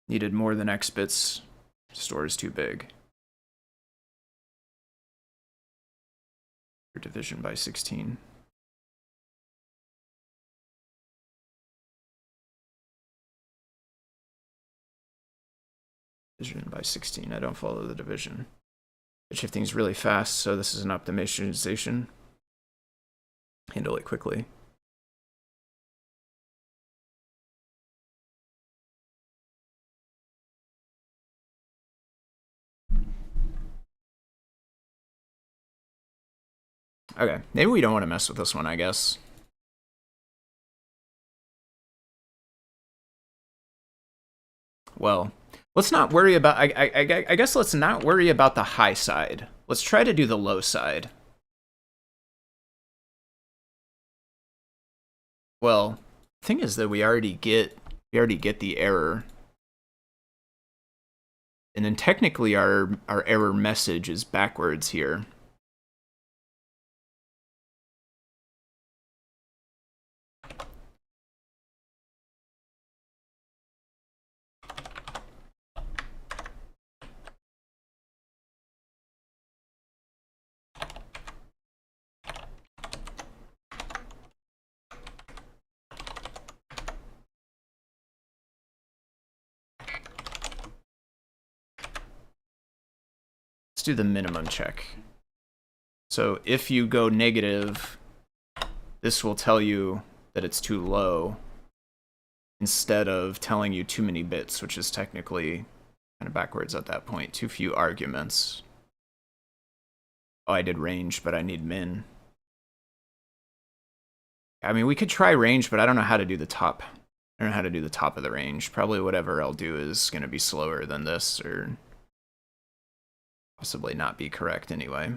needed more than x bits. Store is too big. Your division by 16. Division by 16. I don't follow the division. The shifting is really fast, so this is an optimization. Handle it quickly. Okay, maybe we don't want to mess with this one, I guess. Well, let's not worry about... I guess let's not worry about the high side. Let's try to do the low side. Well, the thing is that we already get the error. And then technically our error message is backwards here. Let's do the minimum check. So if you go negative, this will tell you that it's too low instead of telling you too many bits, which is technically kind of backwards at that point. Too few arguments. Oh, I did range, but I need min. I mean, we could try range, but I don't know how to do the top. I don't know how to do the top of the range. Probably whatever I'll do is going to be slower than this, or possibly not be correct anyway.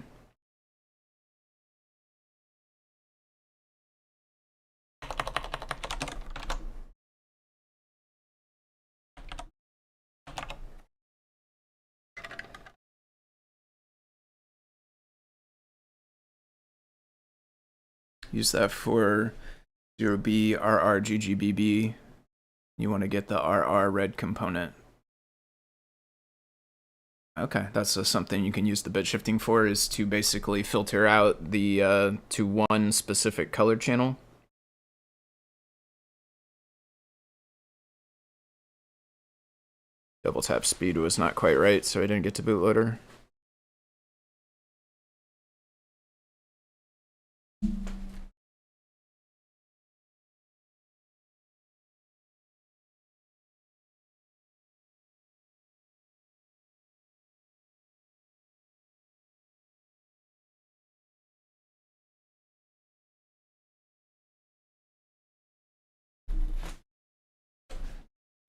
Use that for 0b, RR, GGBB. You want to get the RR red component. Okay, that's something you can use the bit shifting for, is to basically filter out the to one specific color channel. Double tap speed was not quite right, so I didn't get to bootloader.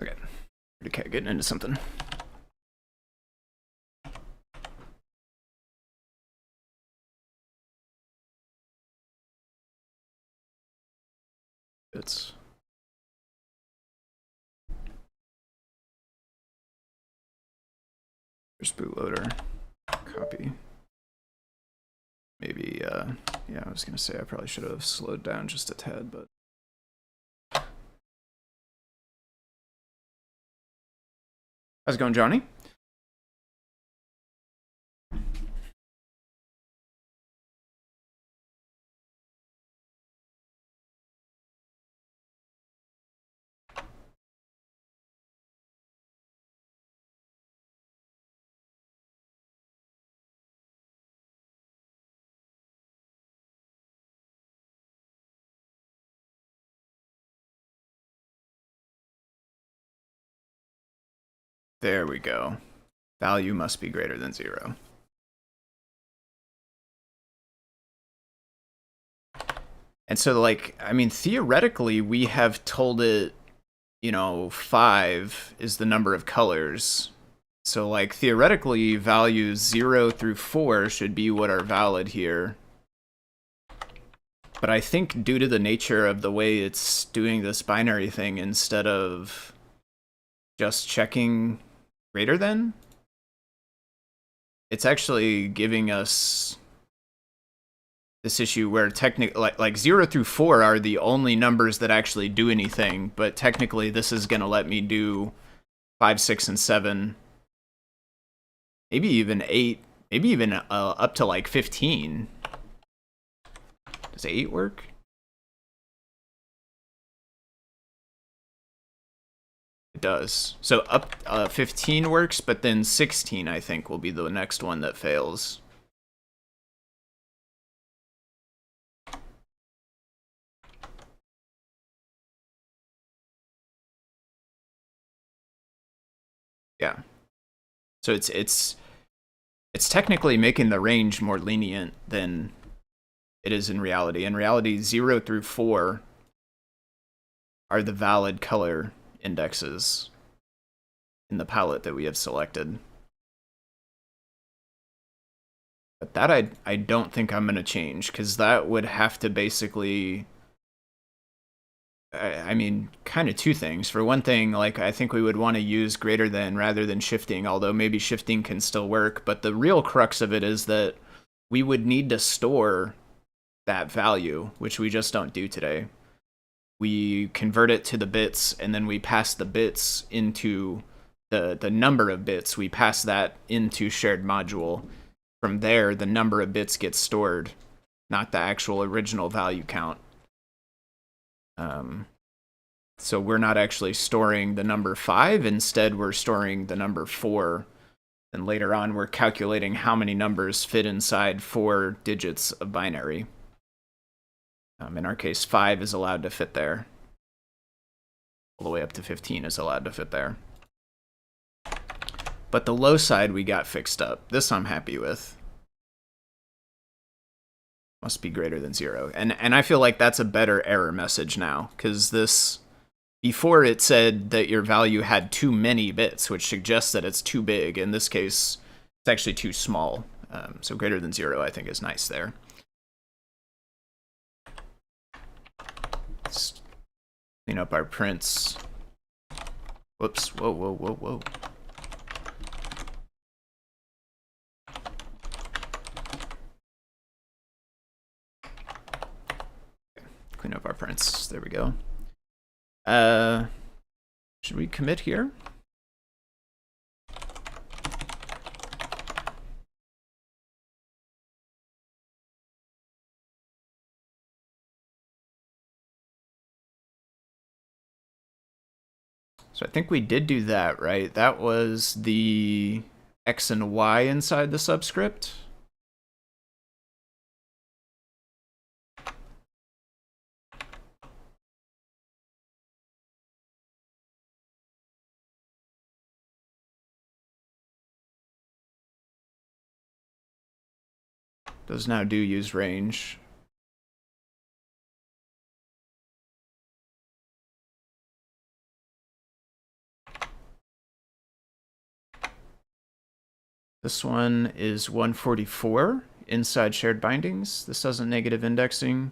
Okay, pretty getting into something. It's there's bootloader, copy. Maybe, yeah, I was gonna say I probably should have slowed down just a tad, but. How's it going, Johnny? There we go. Value must be greater than 0. And so, like, I mean, theoretically, we have told it, 5 is the number of colors. So, like, theoretically, values 0 through 4 should be what are valid here. But I think due to the nature of the way it's doing this binary thing, instead of just checking greater than, it's actually giving us this issue where technically, like 0 through 4 are the only numbers that actually do anything, but technically this is going to let me do 5, 6, and 7, maybe even 8, maybe even up to like 15. Does 8 work? It does. So up 15 works, but then 16 I think will be the next one that fails. Yeah. So it's technically making the range more lenient than it is in reality. In reality, 0 through 4 are the valid color indexes in the palette that we have selected. But that I don't think I'm going to change, because that would have to basically... I mean, kind of two things. For one thing, like, I think we would want to use greater than rather than shifting, although maybe shifting can still work. But the real crux of it is that we would need to store that value, which we just don't do today. We convert it to the bits, and then we pass the bits into the number of bits. We pass that into shared module. From there, the number of bits gets stored, not the actual original value count. So we're not actually storing the number 5. Instead, we're storing the number 4. And later on, we're calculating how many numbers fit inside 4 digits of binary. In our case, 5 is allowed to fit there. All the way up to 15 is allowed to fit there. But the low side we got fixed up. This I'm happy with. Must be greater than 0. And I feel like that's a better error message now, because this... Before it said that your value had too many bits, which suggests that it's too big. In this case, it's actually too small. So greater than 0, I think, is nice there. Let's clean up our prints. Whoops. Whoa, whoa, whoa, whoa. Clean up our prints. There we go. Should we commit here? So I think we did do that, right? That was the X and Y inside the subscript. Those now do use range. This one is 144 inside shared bindings. This doesn't negative indexing.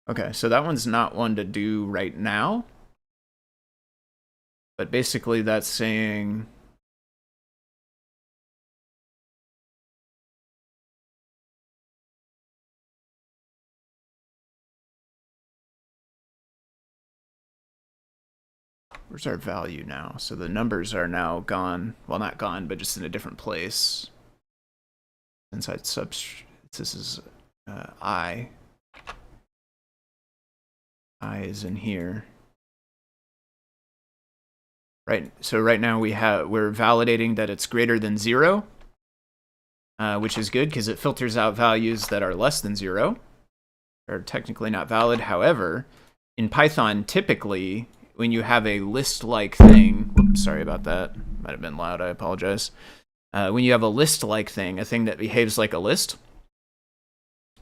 Okay, so that one's not one to do right now. But basically that's saying where's our value now? So the numbers are now gone. Well, not gone, but just in a different place. Inside this is I. I is in here. Right. So right now we're validating that it's greater than 0, which is good because it filters out values that are less than 0. Are technically not valid. However, in Python, typically when you have a list-like thing, whoops, sorry about that, might have been loud, I apologize. When you have a list-like thing, a thing that behaves like a list,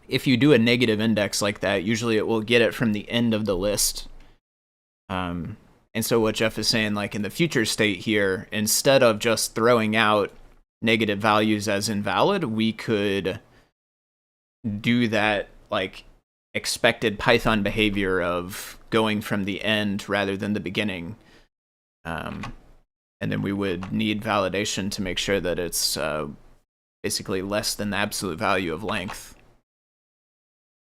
if you do a negative index like that, usually it will get it from the end of the list. And so what Jeff is saying, like in the future state here, instead of just throwing out negative values as invalid, we could do that like expected Python behavior of going from the end rather than the beginning. And then we would need validation to make sure that it's basically less than the absolute value of length.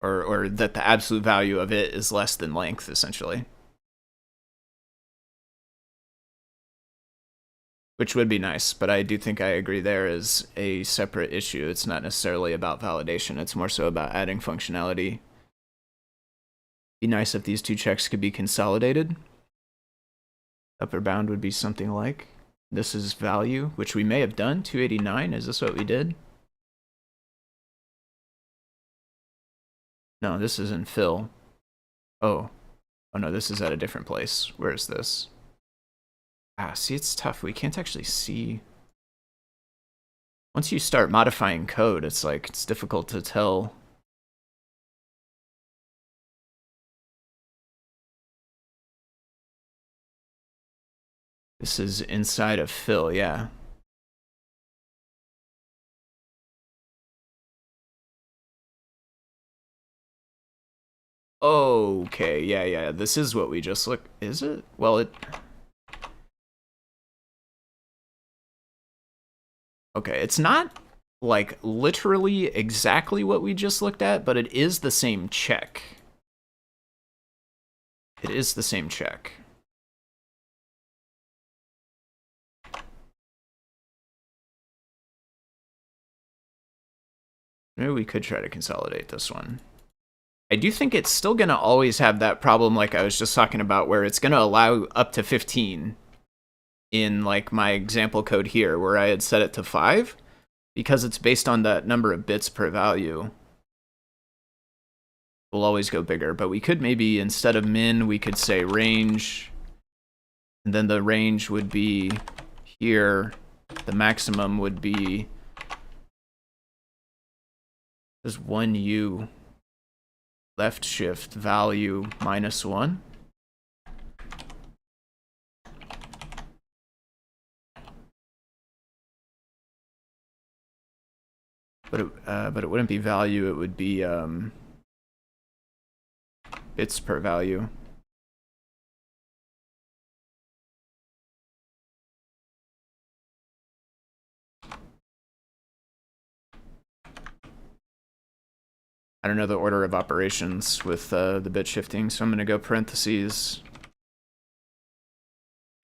Or that the absolute value of it is less than length, essentially. Which would be nice, but I do think I agree there is a separate issue. It's not necessarily about validation. It's more so about adding functionality. Be nice if these two checks could be consolidated. Upper bound would be something like, this is value, which we may have done, 289. Is this what we did? No, this is in fill. Oh no, this is at a different place. Where is this? See, it's tough. We can't actually see. Once you start modifying code, it's like, it's difficult to tell. This is inside of fill, yeah. Okay, yeah. This is what we just looked. Is it? Well, it. Okay, it's not like literally exactly what we just looked at, but it is the same check. It is the same check. Maybe we could try to consolidate this one. I do think it's still going to always have that problem like I was just talking about, where it's going to allow up to 15 in like my example code here, where I had set it to 5, because it's based on that number of bits per value. We'll always go bigger, but we could maybe, instead of min, we could say range, and then the range would be here. The maximum would be just 1u left shift value -1. But it wouldn't be value, it would be bits per value. I don't know the order of operations with the bit shifting, so I'm going to go parentheses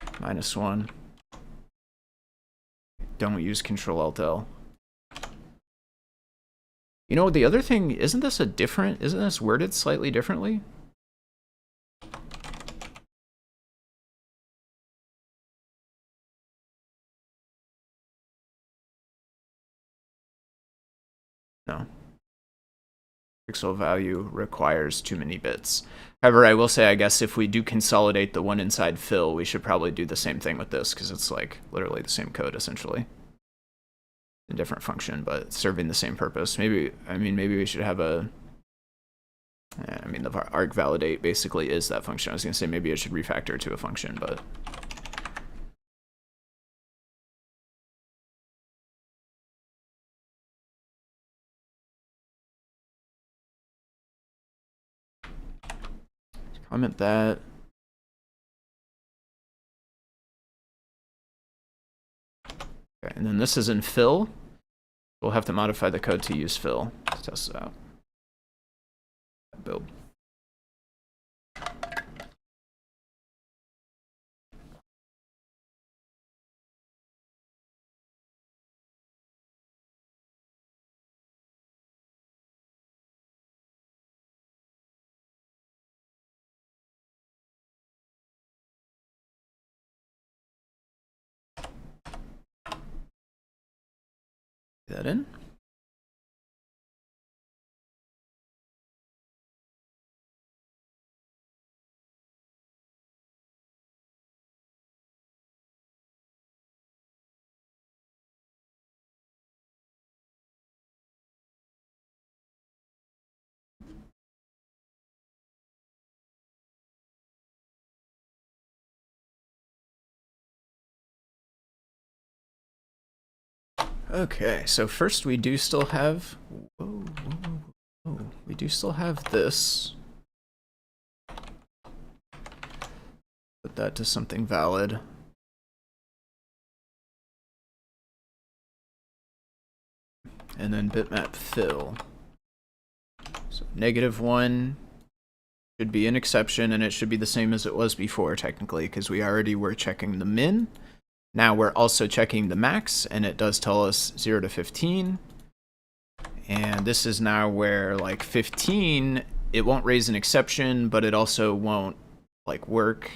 -1. Don't use Control-Alt-L. You know, the other thing, isn't this worded slightly differently? No. Pixel value requires too many bits. However, I will say, I guess if we do consolidate the one inside fill, we should probably do the same thing with this, because it's like literally the same code, essentially. A different function, but serving the same purpose. Maybe we should have a... the arg validate basically is that function. I was going to say maybe it should refactor to a function, but... Comment that. Okay, and then this is in fill. We'll have to modify the code to use fill to test it out. Build. That in. Okay, so first we do still have... we do still have this. Put that to something valid. And then bitmap fill. So -1 should be an exception, and it should be the same as it was before, technically, because we already were checking the min. Now we're also checking the max, and it does tell us 0 to 15. And this is now where, like, 15, it won't raise an exception, but it also won't, like, work.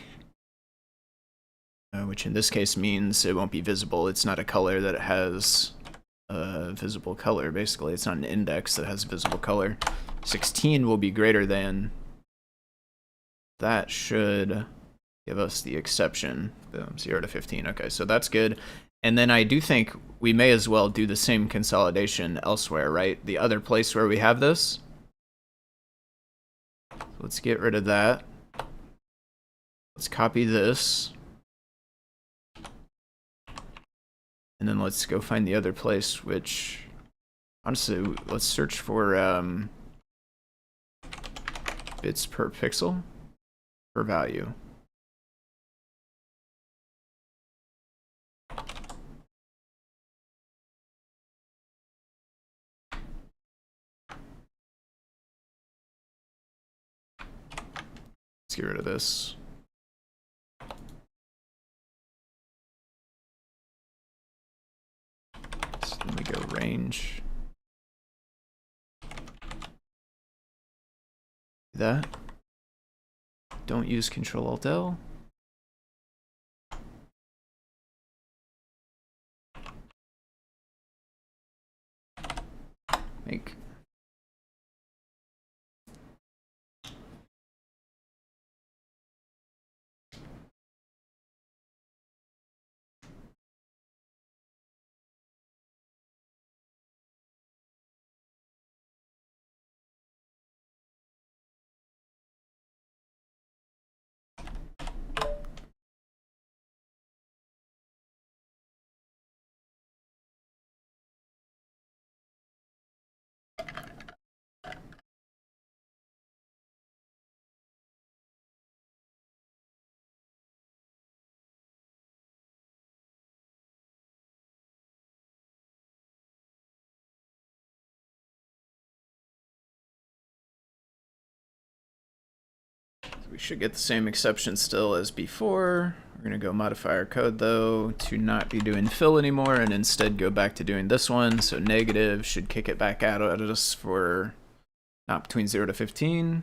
Which in this case means it won't be visible. It's not a color that has a visible color, basically. It's not an index that has visible color. 16 will be greater than. That should give us the exception. 0 to 15. Okay, so that's good. And then I do think we may as well do the same consolidation elsewhere, right? The other place where we have this. So let's get rid of that. Let's copy this. And then let's go find the other place, which, honestly, let's search for bits per pixel per value. Let's get rid of this. So then we go range. That. Don't use Control-Alt-L. Make. We should get the same exception still as before. We're going to go modify our code, though, to not be doing fill anymore and instead go back to doing this one. So negative should kick it back out at us for not between 0 to 15.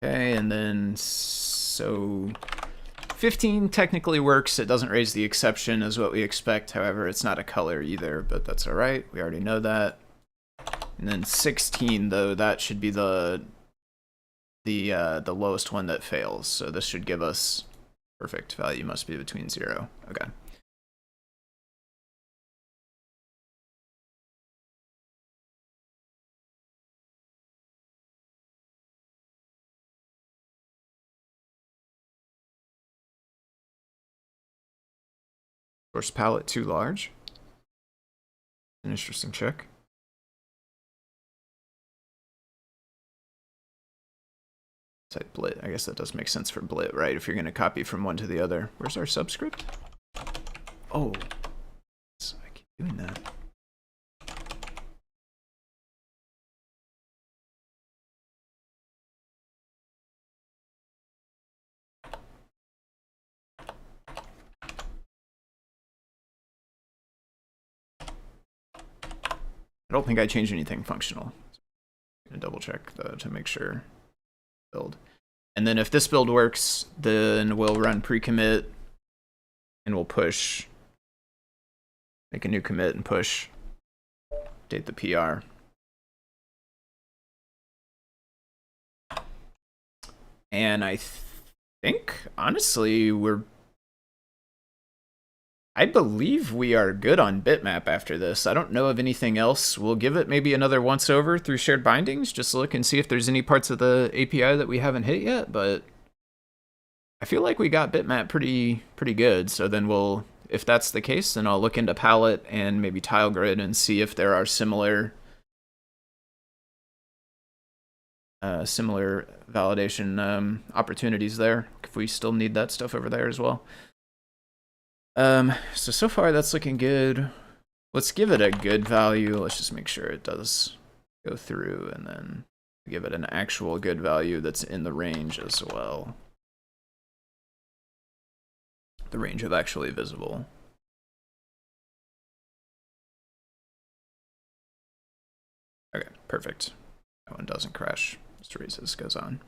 Okay, and then so 15 technically works. It doesn't raise the exception as what we expect. However, it's not a color either, but that's all right. We already know that. And then 16, though, that should be the lowest one that fails. So this should give us perfect value must be between 0. Okay. Source palette too large. An interesting check. Site blit. I guess that does make sense for blit, right? If you're going to copy from one to the other. Where's our subscript? Oh. I keep doing that. I don't think I changed anything functional. I'm going to double check though to make sure. Build. And then if this build works, then we'll run pre-commit and we'll push, make a new commit and push, update the PR. And I think, honestly, I believe we are good on bitmap after this. I don't know of anything else. We'll give it maybe another once over through shared bindings, just to look and see if there's any parts of the API that we haven't hit yet, but I feel like we got bitmap pretty good. So then we'll, if that's the case, then I'll look into palette and maybe tile grid and see if there are similar validation opportunities there, if we still need that stuff over there as well. So far that's looking good. Let's give it a good value. Let's just make sure it does go through, and then give it an actual good value that's in the range as well. The range of actually visible. Okay, perfect. That one doesn't crash. Just raises, goes on.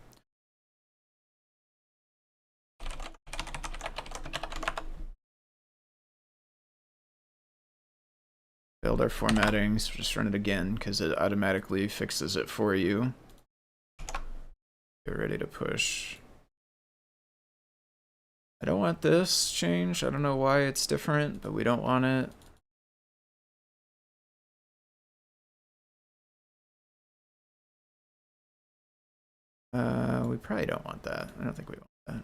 Failed our formatting, so just run it again because it automatically fixes it for you. Get ready to push. I don't want this changed. I don't know why it's different, but we don't want it. We probably don't want that. I don't think we want that.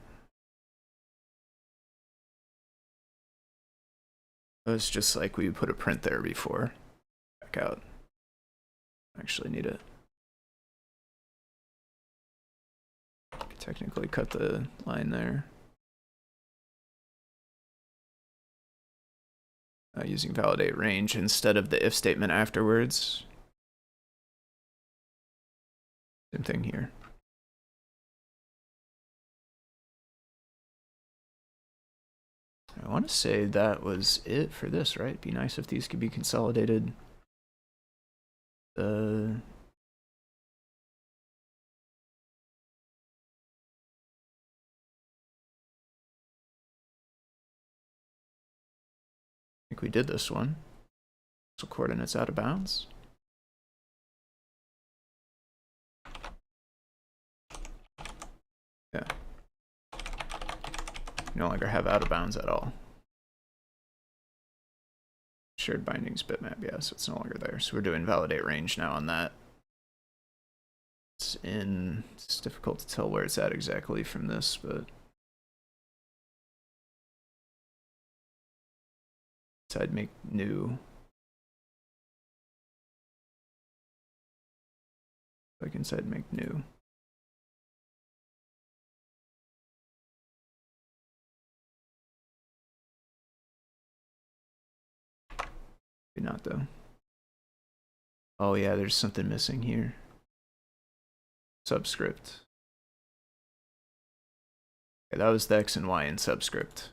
It was just like we put a print there before. Back out. Actually need it. Could technically cut the line there. Using validate range instead of the if statement afterwards. Same thing here. I want to say that was it for this, right? It'd be nice if these could be consolidated. I think we did this one. So coordinates out of bounds. Yeah. No longer have out of bounds at all. Shared bindings bitmap, yeah, so it's no longer there. So we're doing validate range now on that. It's difficult to tell where it's at exactly from this, but so I'd make new. Like inside make new. Maybe not though. Oh yeah, there's something missing here. Subscript. Okay, that was the X and Y in subscript.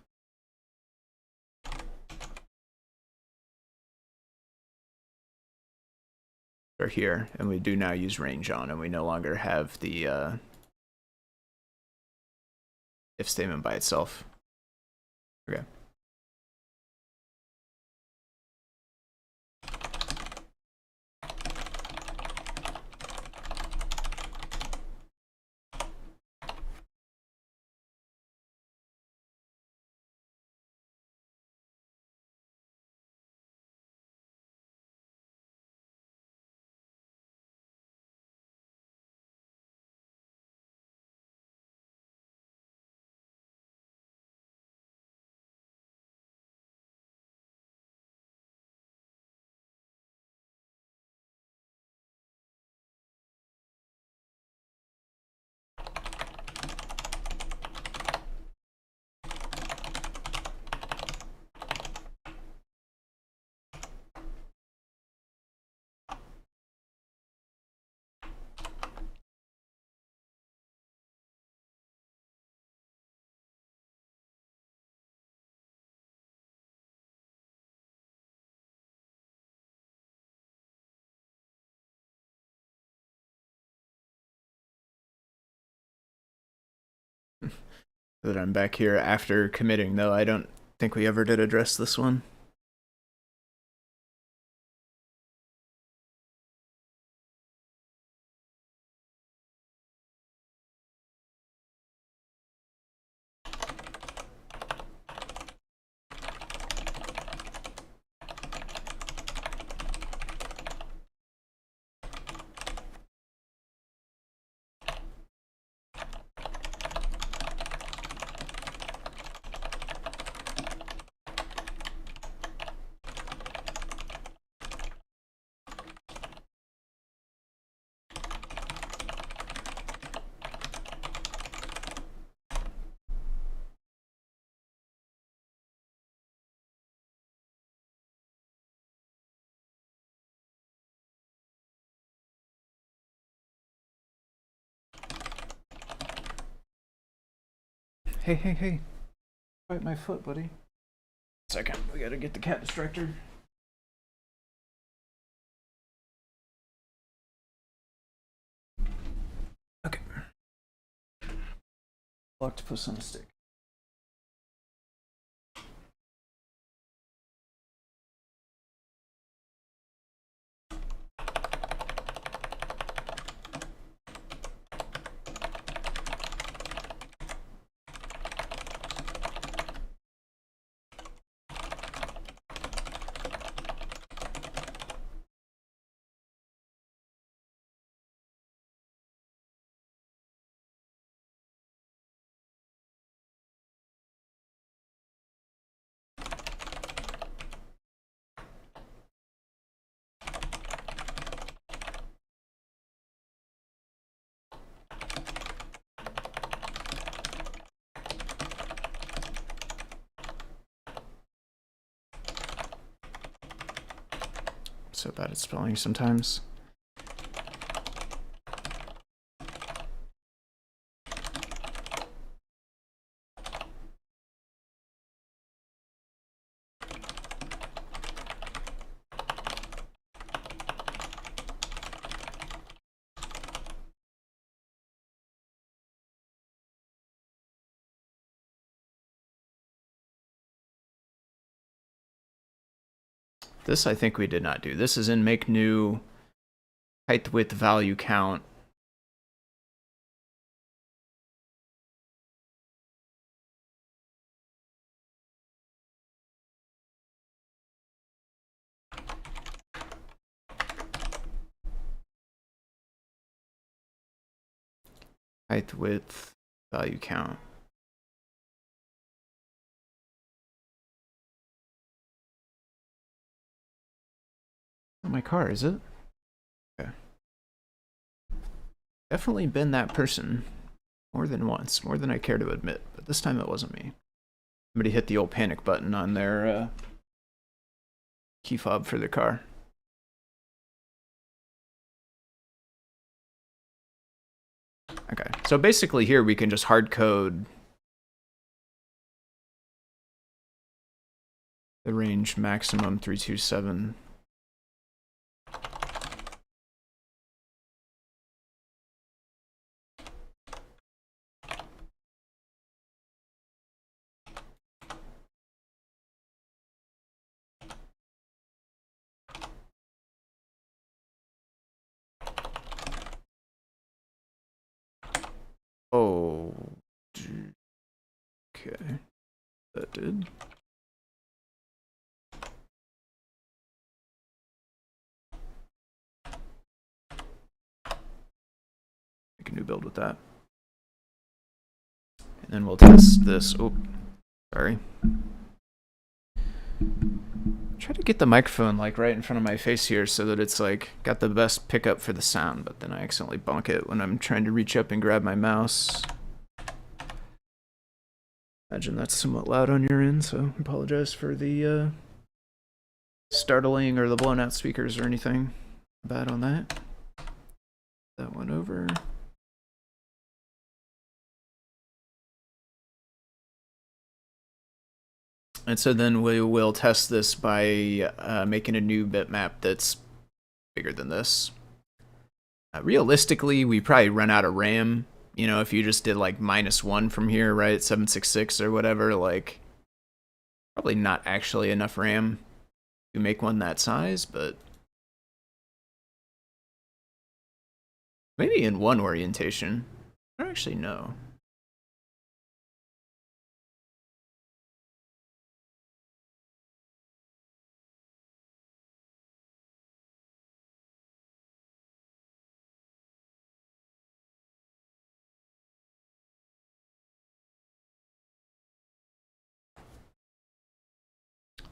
Are here, and we do now use range on, and we no longer have the if statement by itself. Okay. That I'm back here after committing, though. I don't think we ever did address this one. Hey. Bite my foot, buddy. Second, we gotta get the cat distractor. Okay. Octopus on a stick. So bad at spelling sometimes. This I think we did not do. This is in make new height width value count. Height width value count. Not my car, is it? Okay. Definitely been that person more than once, more than I care to admit, but this time it wasn't me. Somebody hit the old panic button on their key fob for the car. Okay, so basically here we can just hard code The range maximum 327. Oh, okay, that did. Make a new build with that. And then we'll test this. Oh, sorry. Try to get the microphone like right in front of my face here so that it's like got the best pickup for the sound, but then I accidentally bonk it when I'm trying to reach up and grab my mouse. Imagine that's somewhat loud on your end, so I apologize for the startling or the blown out speakers or anything bad on that. That one over. And so then we will test this by making a new bitmap that's bigger than this. Realistically, we probably run out of RAM. You know, if you just did like -1 from here, right? 766 or whatever, like probably not actually enough RAM to make one that size, but maybe in one orientation. I don't actually know.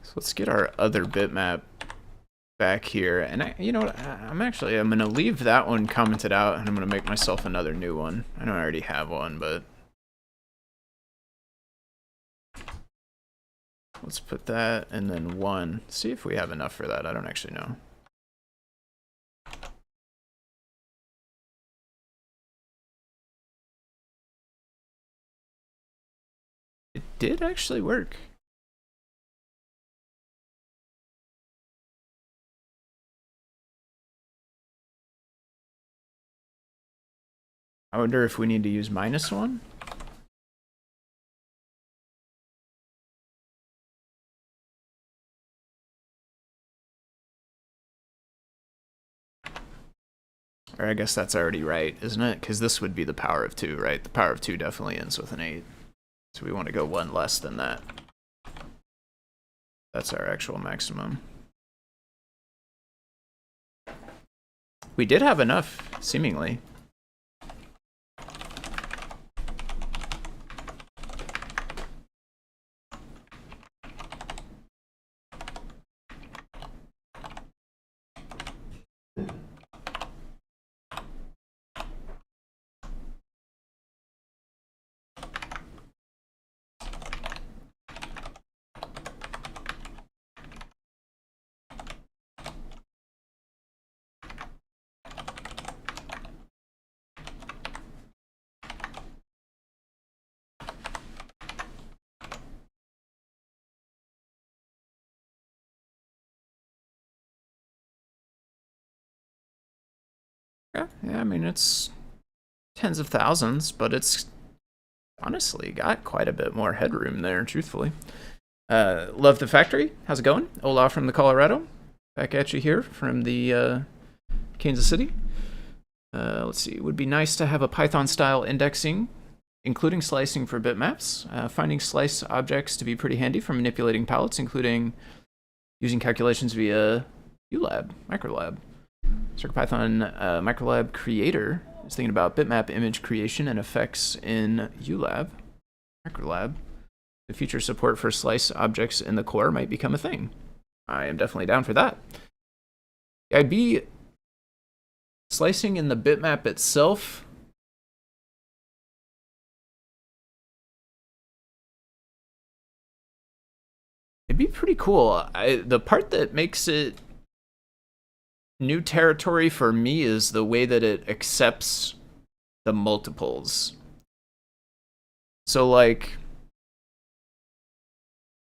So let's get our other bitmap back here, and you know what, I'm gonna leave that one commented out, and I'm gonna make myself another new one. I know I already have one, but let's put that and then one. See if we have enough for that. I don't actually know. It did actually work. I wonder if we need to use -1. Or I guess that's already right, isn't it? Because this would be the power of 2, right? The power of 2 definitely ends with an 8. So we want to go one less than that. That's our actual maximum. We did have enough, seemingly. Yeah, I mean, it's tens of thousands, but it's honestly got quite a bit more headroom there, truthfully. Love the factory. How's it going? Olaf from the Colorado. Back at you here from the Kansas City. Let's see. It would be nice to have a Python-style indexing, including slicing for bitmaps. Finding slice objects to be pretty handy for manipulating palettes, including using calculations via ULab, Microlab. CircuitPython Microlab Creator is thinking about bitmap image creation and effects in ULab, Microlab. The future support for slice objects in the core might become a thing. I am definitely down for that. I'd be slicing in the bitmap itself. It'd be pretty cool. The part that makes it new territory for me is the way that it accepts the multiples. So like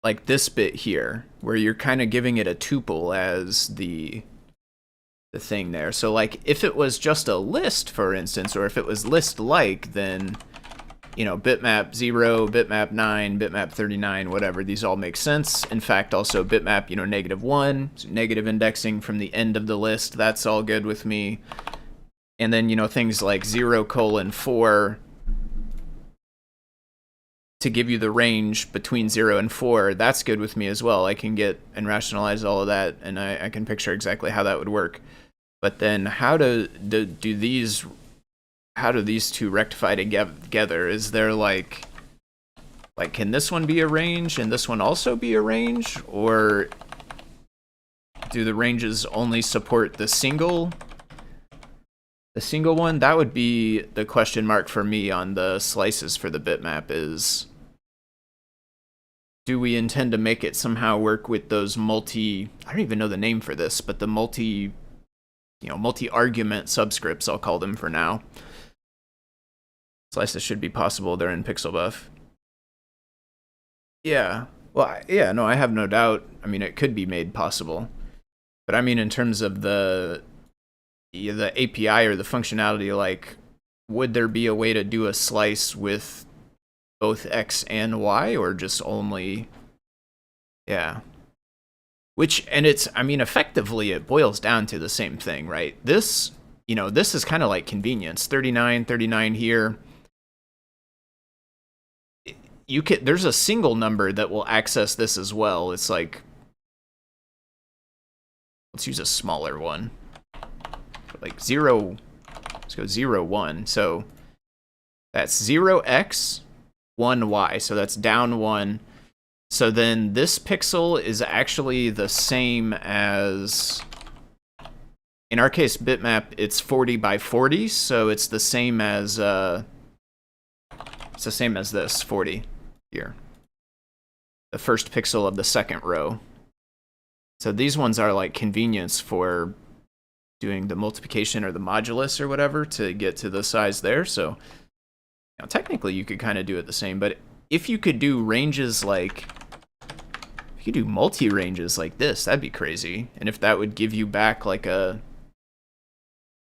like this bit here, where you're kind of giving it a tuple as the thing there. So like if it was just a list, for instance, or if it was list-like, then, you know, bitmap 0, bitmap 9, bitmap 39, whatever, these all make sense. In fact, also bitmap, you know, -1, so negative indexing from the end of the list, that's all good with me. And then, you know, things like 0:4 to give you the range between 0 and 4, that's good with me as well. I can get and rationalize all of that, and I can picture exactly how that would work. But then how do these two rectify together? Is there like can this one be a range and this one also be a range, or do the ranges only support the single one? That would be the question mark for me on the slices for the bitmap. Is, do we intend to make it somehow work with those I don't even know the name for this, but the multi-argument subscripts, I'll call them for now. Slices should be possible. They're in Pixel Buff. Yeah. Well, yeah, no, I have no doubt. I mean, it could be made possible. But I mean, in terms of the API or the functionality, like, would there be a way to do a slice with both X and Y, or just only, yeah. Which, and it's, I mean, effectively, it boils down to the same thing, right? This, you know, this is kind of like convenience. 39, 39 here. There's a single number that will access this as well. It's like, let's use a smaller one. Like 0, let's go 0, 1. So that's 0x, 1y. So that's down 1. So then this pixel is actually the same as, in our case, bitmap, it's 40 by 40. So it's the same as, this 40 here. The first pixel of the second row. So these ones are like convenience for doing the multiplication or the modulus or whatever to get to the size there. So, you know, technically you could kind of do it the same, but if you could do ranges like, if you could do multi-ranges like this, that'd be crazy. And if that would give you back like a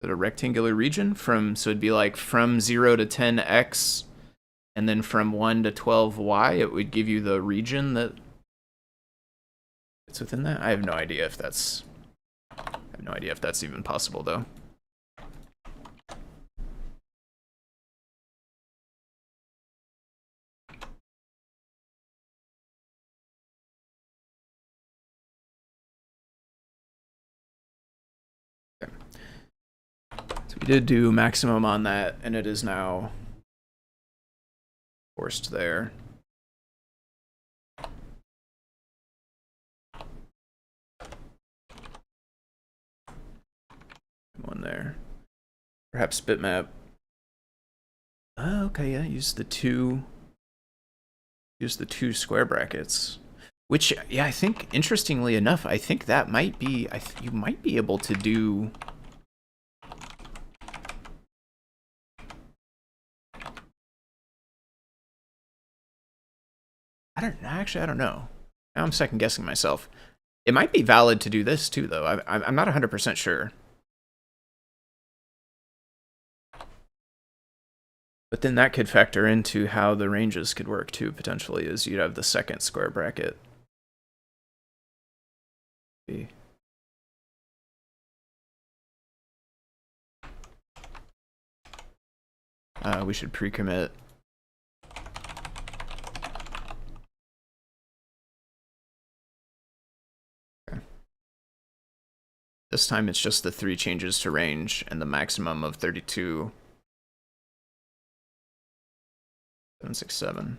rectangular region so it'd be like from 0 to 10x, and then from 1 to 12y, it would give you the region that it's within that. I have no idea if that's even possible, though. Okay. So we did do maximum on that, and it is now forced there. One there. Perhaps bitmap. Okay, yeah, use the two square brackets. Which, yeah, I think, interestingly enough, I think that might be, you might be able to do, I don't know. Now I'm second guessing myself. It might be valid to do this too, though. I'm not 100% sure. But then that could factor into how the ranges could work too, potentially, is you'd have the second square bracket. We should pre-commit. Okay. This time it's just the 3 changes to range and the maximum of 32. 767.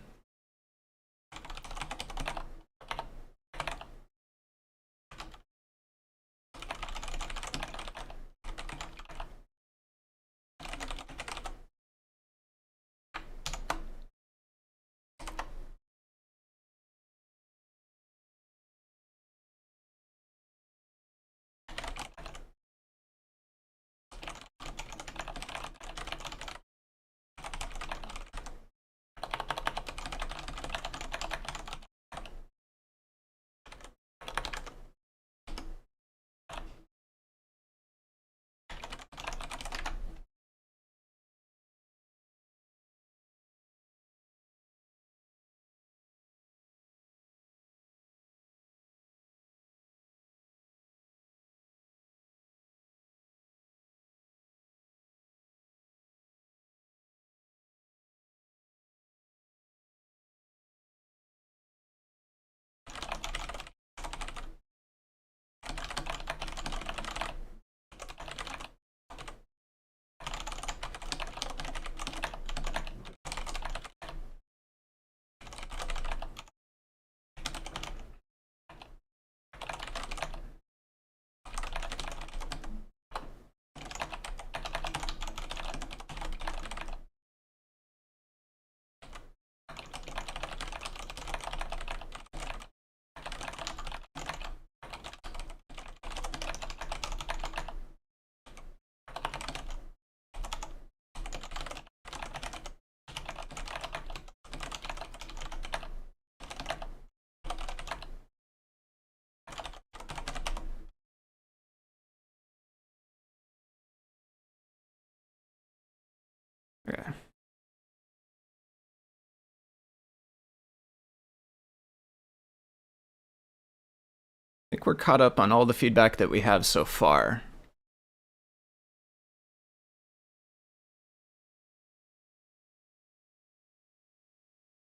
think we're caught up on all the feedback that we have so far.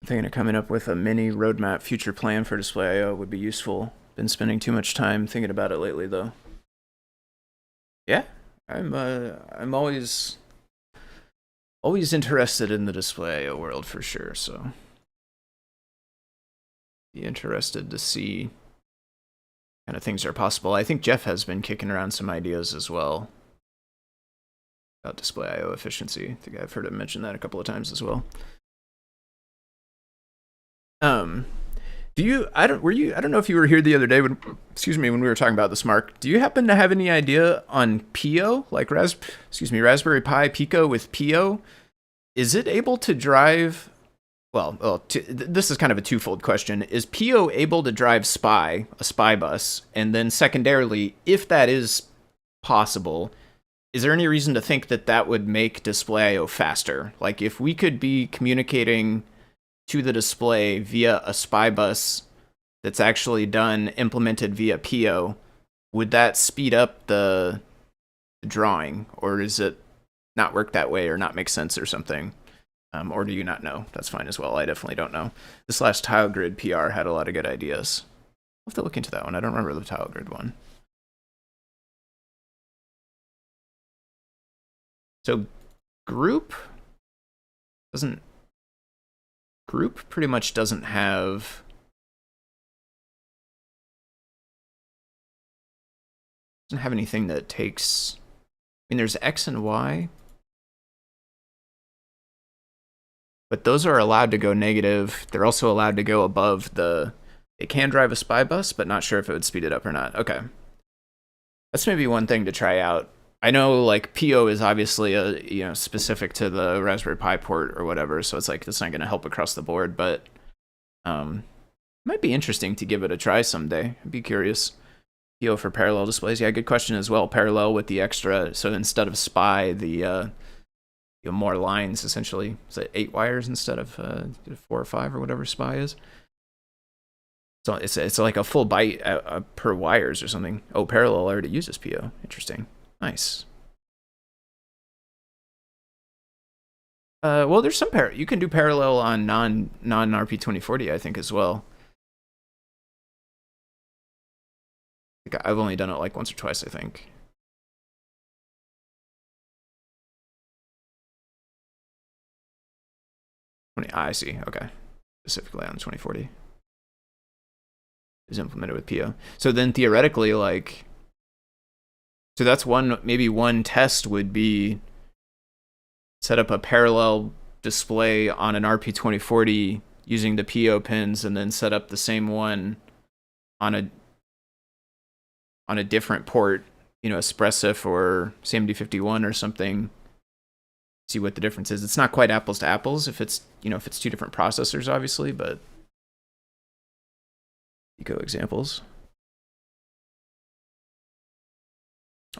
I'm thinking of coming up with a mini roadmap future plan for Display IO would be useful. Been spending too much time thinking about it lately, though. Yeah, I'm always interested in the Display IO world for sure. So be interested to see kind of things that are possible. I think Jeff has been kicking around some ideas as well about Display IO efficiency. I think I've heard him mention that a couple of times as well. I don't know if you were here the other day when we were talking about this, Mark. Do you happen to have any idea on Pio, like Raspberry Pi Pico with Pio? Is it able to drive? This is kind of a twofold question. Is Pio able to drive a SPI bus? And then secondarily, if that is possible, is there any reason to think that that would make Display IO faster? Like if we could be communicating to the display via a SPI bus that's actually implemented via Pio, would that speed up the drawing, or does it not work that way or not make sense or something? Or do you not know? That's fine as well. I definitely don't know. This last tile grid PR had a lot of good ideas. I'll have to look into that one. I don't remember the tile grid one. So group pretty much doesn't have anything that takes, I mean, there's X and Y, but those are allowed to go negative. They're also allowed to go above it can drive a SPI bus, but not sure if it would speed it up or not. Okay. That's maybe one thing to try out. I know like Pio is obviously specific to the Raspberry Pi port or whatever, so it's like it's not going to help across the board, but might be interesting to give it a try someday. I'd be curious. Pio for parallel displays, yeah, good question as well. Parallel with the extra, so instead of SPI, the more lines essentially. Is it 8 wires instead of 4 or 5 or whatever SPI is? So it's like a full byte per wires or something. Oh, parallel already uses Pio. Interesting. Nice. Well, there's some you can do parallel on non RP2040, I think, as well. I've only done it like once or twice, I think. I see. Okay. Specifically on 2040 is implemented with Pio. So then theoretically, like, so that's maybe one test would be set up a parallel display on an RP2040 using the Pio pins, and then set up the same one on a different port, Espressif or SAMD51 or something. See what the difference is. It's not quite apples to apples if it's two different processors, obviously, but eco examples.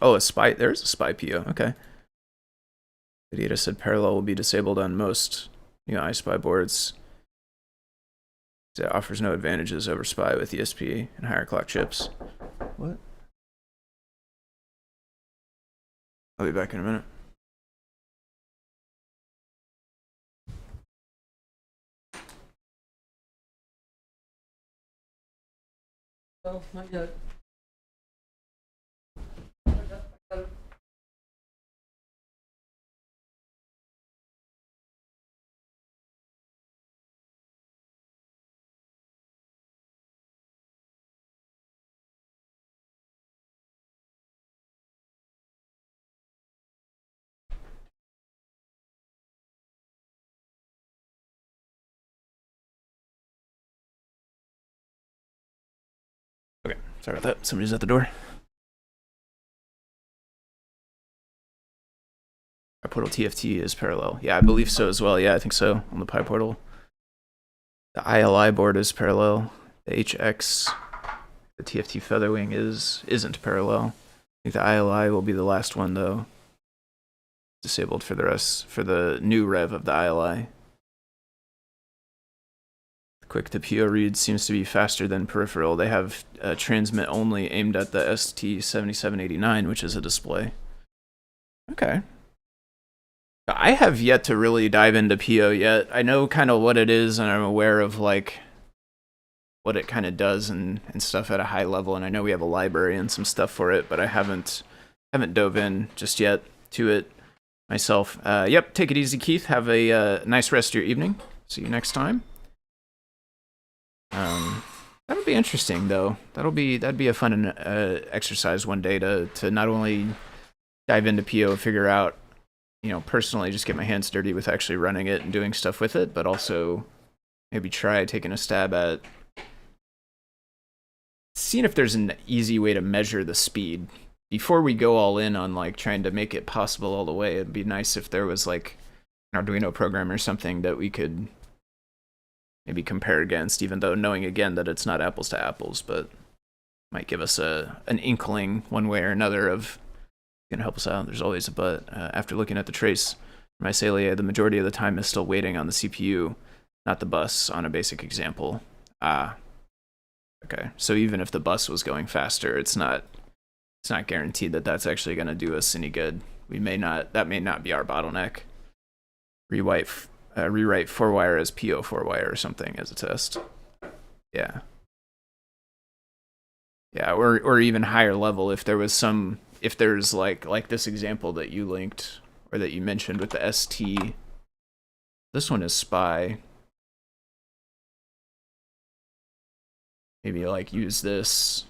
Oh, there's a SPI Pio. Okay. Data said parallel will be disabled on most iSPI boards. It offers no advantages over SPI with ESP and higher clock chips. What? I'll be back in a minute. Oh, not yet. Okay, sorry about that. Somebody's at the door. Our portal TFT is parallel. Yeah, I believe so as well. Yeah, I think so on the Pi portal. The ILI board is parallel. The HX, the TFT Featherwing isn't parallel. I think the ILI will be the last one though. Disabled for the rest, for the new rev of the ILI. Quick to PO read seems to be faster than peripheral. They have transmit only aimed at the ST7789, which is a display. Okay. I have yet to really dive into PO yet. I know kind of what it is, and I'm aware of like what it kind of does and stuff at a high level, and I know we have a library and some stuff for it, but I haven't dove in just yet to it myself. Yep, take it easy, Keith. Have a nice rest of your evening. See you next time. That'll be interesting, though. That'd be a fun exercise one day to not only dive into PO, figure out, you know, personally just get my hands dirty with actually running it and doing stuff with it, but also maybe try taking a stab at seeing if there's an easy way to measure the speed. Before we go all in on like trying to make it possible all the way, it'd be nice if there was like an Arduino program or something that we could maybe compare against, even though knowing again that it's not apples to apples, but might give us an inkling one way or another of gonna help us out. There's always a but. After looking at the trace for my Salia, the majority of the time is still waiting on the CPU, not the bus on a basic example. Okay. So even if the bus was going faster, it's not guaranteed that that's actually going to do us any good. That may not be our bottleneck. Rewrite 4-wire as PO 4-wire or something as a test. Yeah. Yeah, or even higher level if there's like this example that you linked or that you mentioned with the ST. This one is SPI. Maybe like use this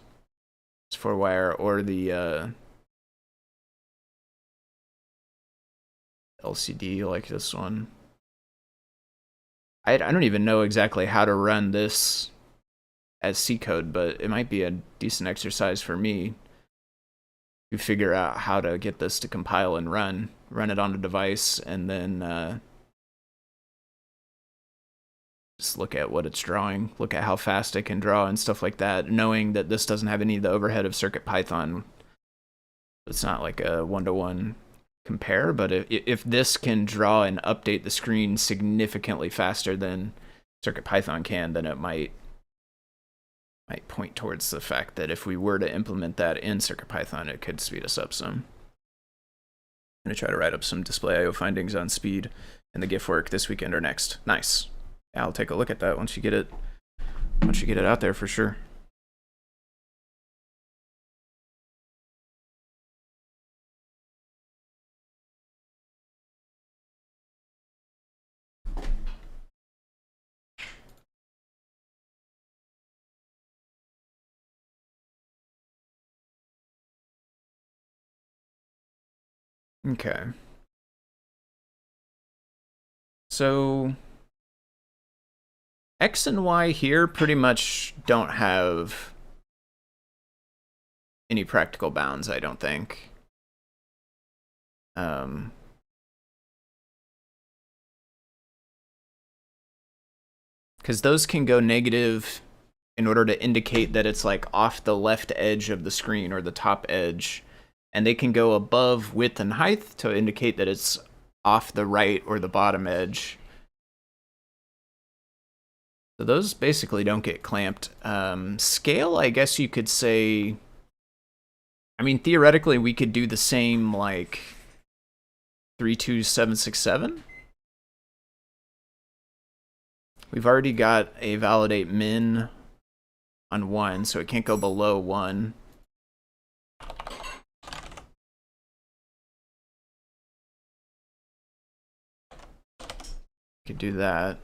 4-wire or the LCD like this one. I don't even know exactly how to run this as C code, but it might be a decent exercise for me to figure out how to get this to compile and run it on a device, and then just look at what it's drawing, look at how fast it can draw and stuff like that, knowing that this doesn't have any of the overhead of CircuitPython. It's not like a one-to-one compare, but if this can draw and update the screen significantly faster than CircuitPython can, then it might point towards the fact that if we were to implement that in CircuitPython, it could speed us up some. I'm going to try to write up some display I/O findings on speed in the GIF work this weekend or next. Nice. Yeah, I'll take a look at that once you get it out there for sure. Okay. So X and Y here pretty much don't have any practical bounds, I don't think. Because those can go negative in order to indicate that it's like off the left edge of the screen or the top edge, and they can go above width and height to indicate that it's off the right or the bottom edge. So those basically don't get clamped. Scale, I guess you could say, I mean, theoretically, we could do the same like 32767. We've already got a validate min on 1, so it can't go below 1. Could do that.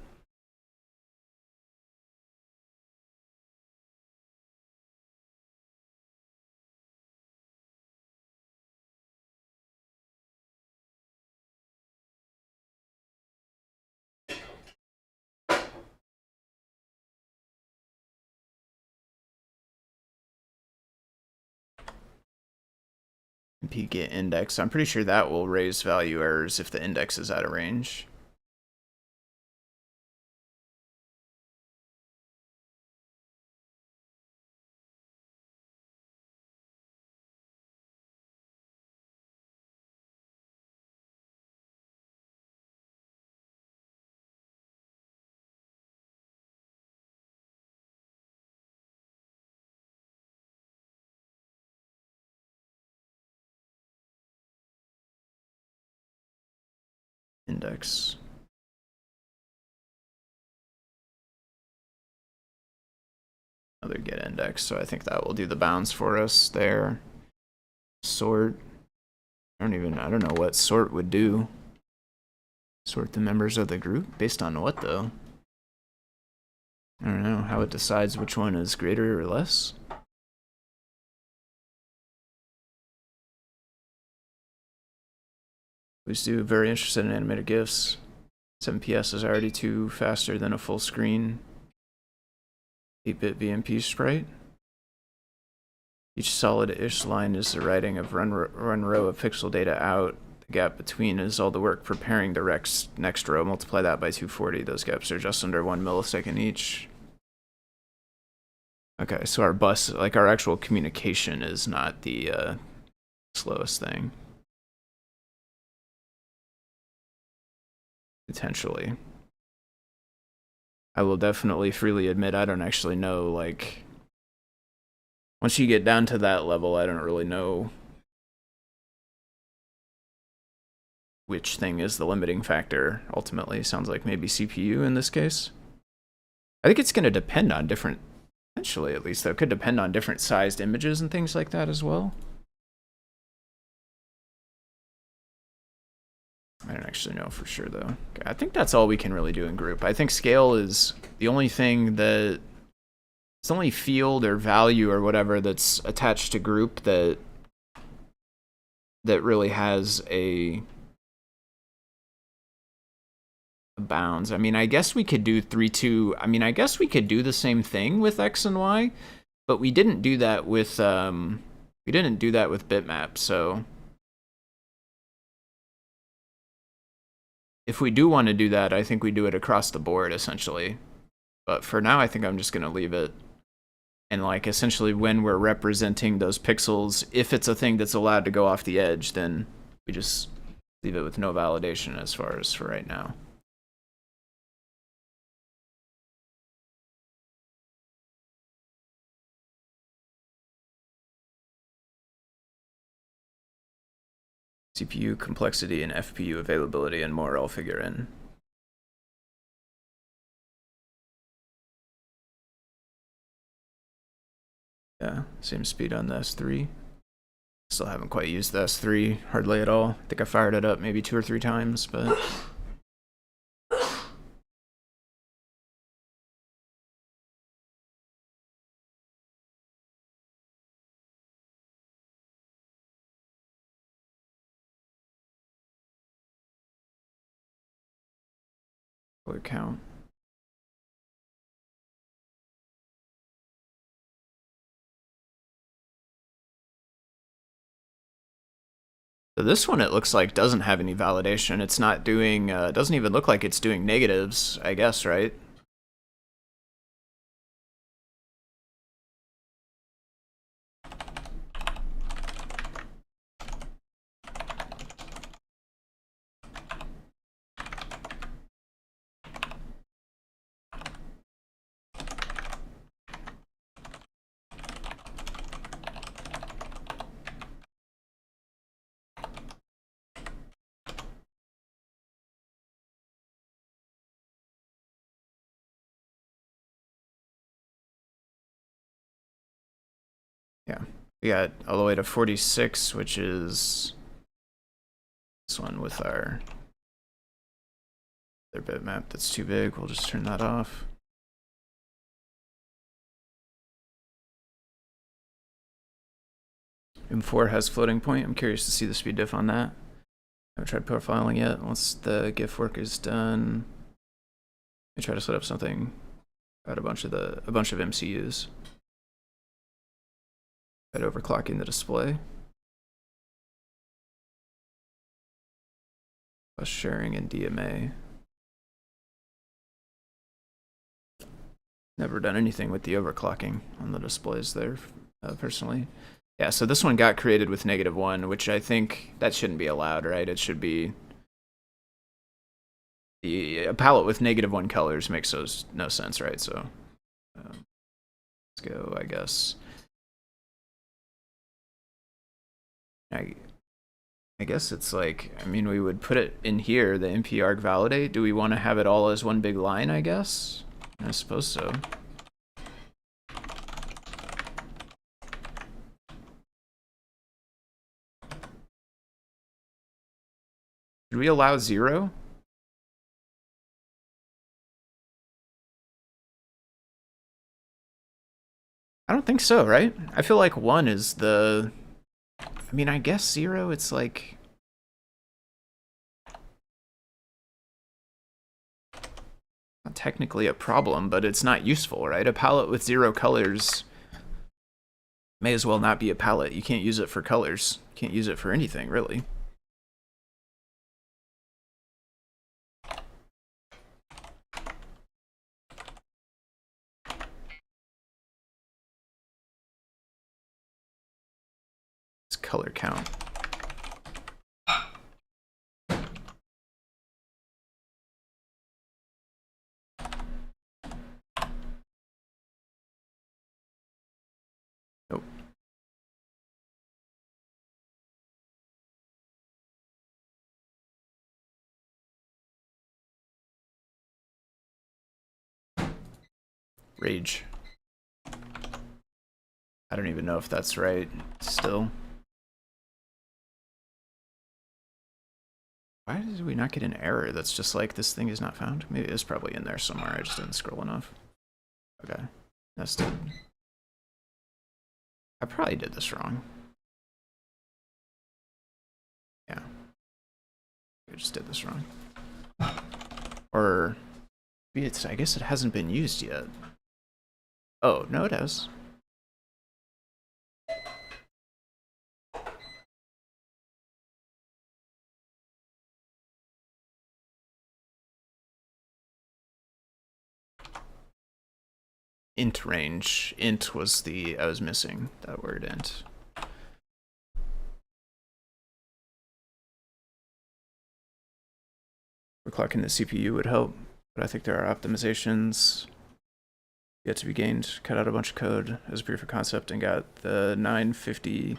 Get index. I'm pretty sure that will raise value errors if the index is out of range. index. Another get index, so I think that will do the bounds for us there. Sort. I don't know what sort would do. Sort the members of the group based on what though? I don't know how it decides which one is greater or less. Please do. Very interested in animated GIFs. 7PS is already too faster than a full screen 8-bit VMP sprite. Each solid-ish line is the writing of run row of pixel data out. The gap between is all the work preparing the next row. Multiply that by 240. Those gaps are just under 1 millisecond each. Okay, so our bus, like our actual communication, is not the slowest thing. Potentially. I will definitely freely admit I don't actually know, like, once you get down to that level, I don't really know which thing is the limiting factor, ultimately. Sounds like maybe CPU in this case. I think it's going to depend on different, potentially at least, though, it could depend on different sized images and things like that as well. I don't actually know for sure, though. Okay, I think that's all we can really do in group. I think scale is the only thing that... It's the only field or value or whatever that's attached to group that really has a bounds. I mean, I guess we could do 3-2. I mean, I guess we could do the same thing with X and Y, but we didn't do that with bitmap, so if we do want to do that, I think we do it across the board essentially. But for now, I think I'm just going to leave it. And like essentially when we're representing those pixels, if it's a thing that's allowed to go off the edge, then we just leave it with no validation as far as for right now. CPU complexity and FPU availability and more all figure in. Yeah, same speed on the S3. Still haven't quite used the S3 hardly at all. I think I fired it up maybe 2 or 3 times, but... Color count. So this one, it looks like, doesn't have any validation. It's not doing, it doesn't even look like it's doing negatives, I guess, right? Yeah, we got all the way to 46, which is this one with our other bitmap that's too big. We'll just turn that off. M4 has floating point. I'm curious to see the speed diff on that. I haven't tried profiling yet. Once the GIF work is done, I try to set up something about a bunch of MCUs. At overclocking the display. Plus sharing in DMA. Never done anything with the overclocking on the displays there, personally. Yeah, so this one got created with -1, which I think that shouldn't be allowed, right? It should be... A palette with -1 colors makes no sense, right? So let's go, I guess. I I guess it's like, I mean, we would put it in here, the np arg validate. Do we want to have it all as one big line, I guess? I suppose so. Should we allow 0? I don't think so, right? I feel like 1 is the... I mean, I guess 0, it's like... not technically a problem, but it's not useful, right? A palette with 0 colors may as well not be a palette. You can't use it for colors. You can't use it for anything, really. It's color count. Nope. Rage. I don't even know if that's right still. Why did we not get an error that's just like, this thing is not found? Maybe it's probably in there somewhere. I just didn't scroll enough. Okay. Nested. I probably did this wrong. Yeah. I just did this wrong. Or maybe it's, I guess it hasn't been used yet. Oh, no it has. Int range. Int was the, I was missing that word int. Overclocking the CPU would help, but I think there are optimizations yet to be gained. Cut out a bunch of code as a proof of concept and got the 950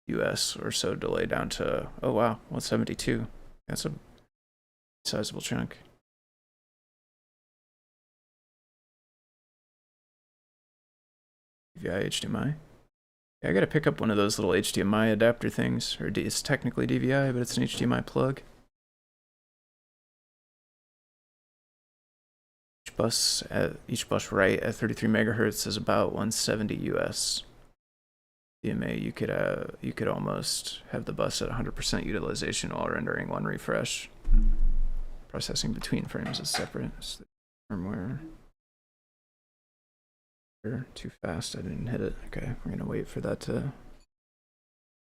US or so delay down to, oh wow, 172. That's a sizable chunk. DVI HDMI. Yeah, I gotta pick up one of those little HDMI adapter things, or it's technically DVI, but it's an HDMI plug. Each bus write at 33 megahertz is about 170 US. DMA, you could almost have the bus at 100% utilization while rendering one refresh. Processing between frames is separate. So firmware. Too fast, I didn't hit it. Okay, we're gonna wait for that to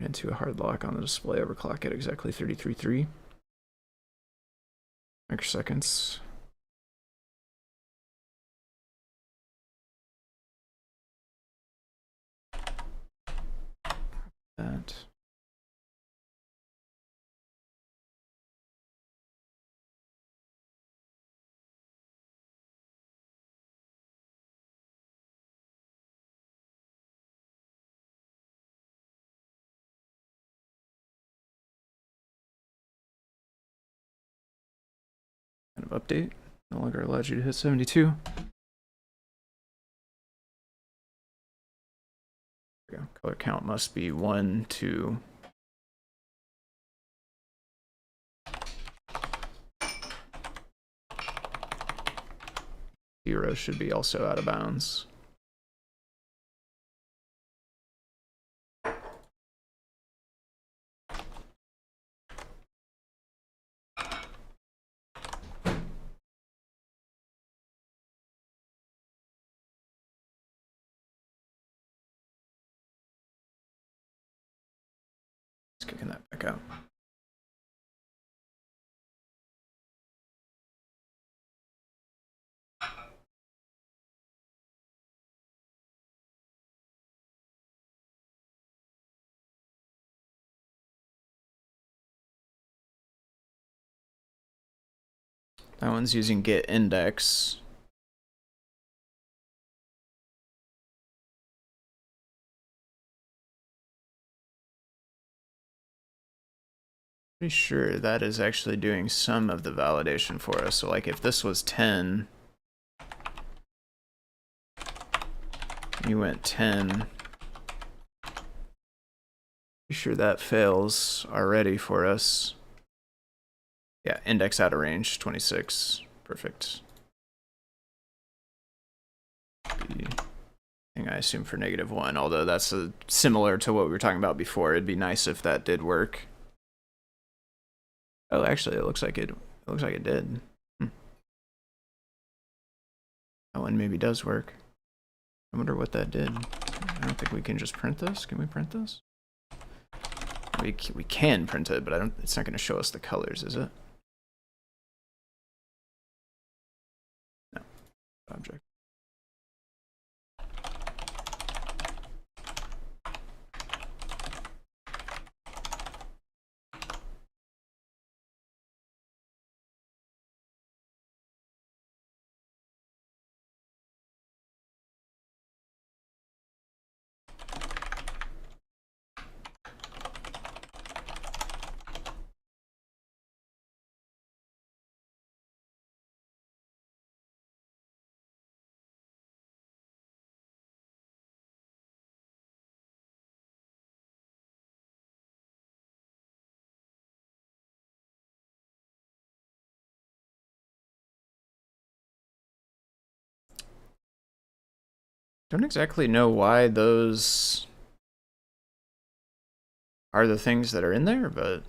get into a hard lock on the display, overclock at exactly 33.3 microseconds. That. Kind of update. No longer allows you to hit 72. There we go. Color count must be 1, 2. Zero should be also out of bounds. Just kicking that back out. That one's using get index. Pretty sure that is actually doing some of the validation for us. So like if this was 10, you went 10, pretty sure that fails already for us. Yeah, index out of range, 26. Perfect. Thing I assume for -1, although that's similar to what we were talking about before. It'd be nice if that did work. Oh, actually, it looks like it did. That one maybe does work. I wonder what that did. I don't think we can just print this. Can we print this? We can print it, but it's not going to show us the colors, is it? No. Object. Don't exactly know why those are the things that are in there, but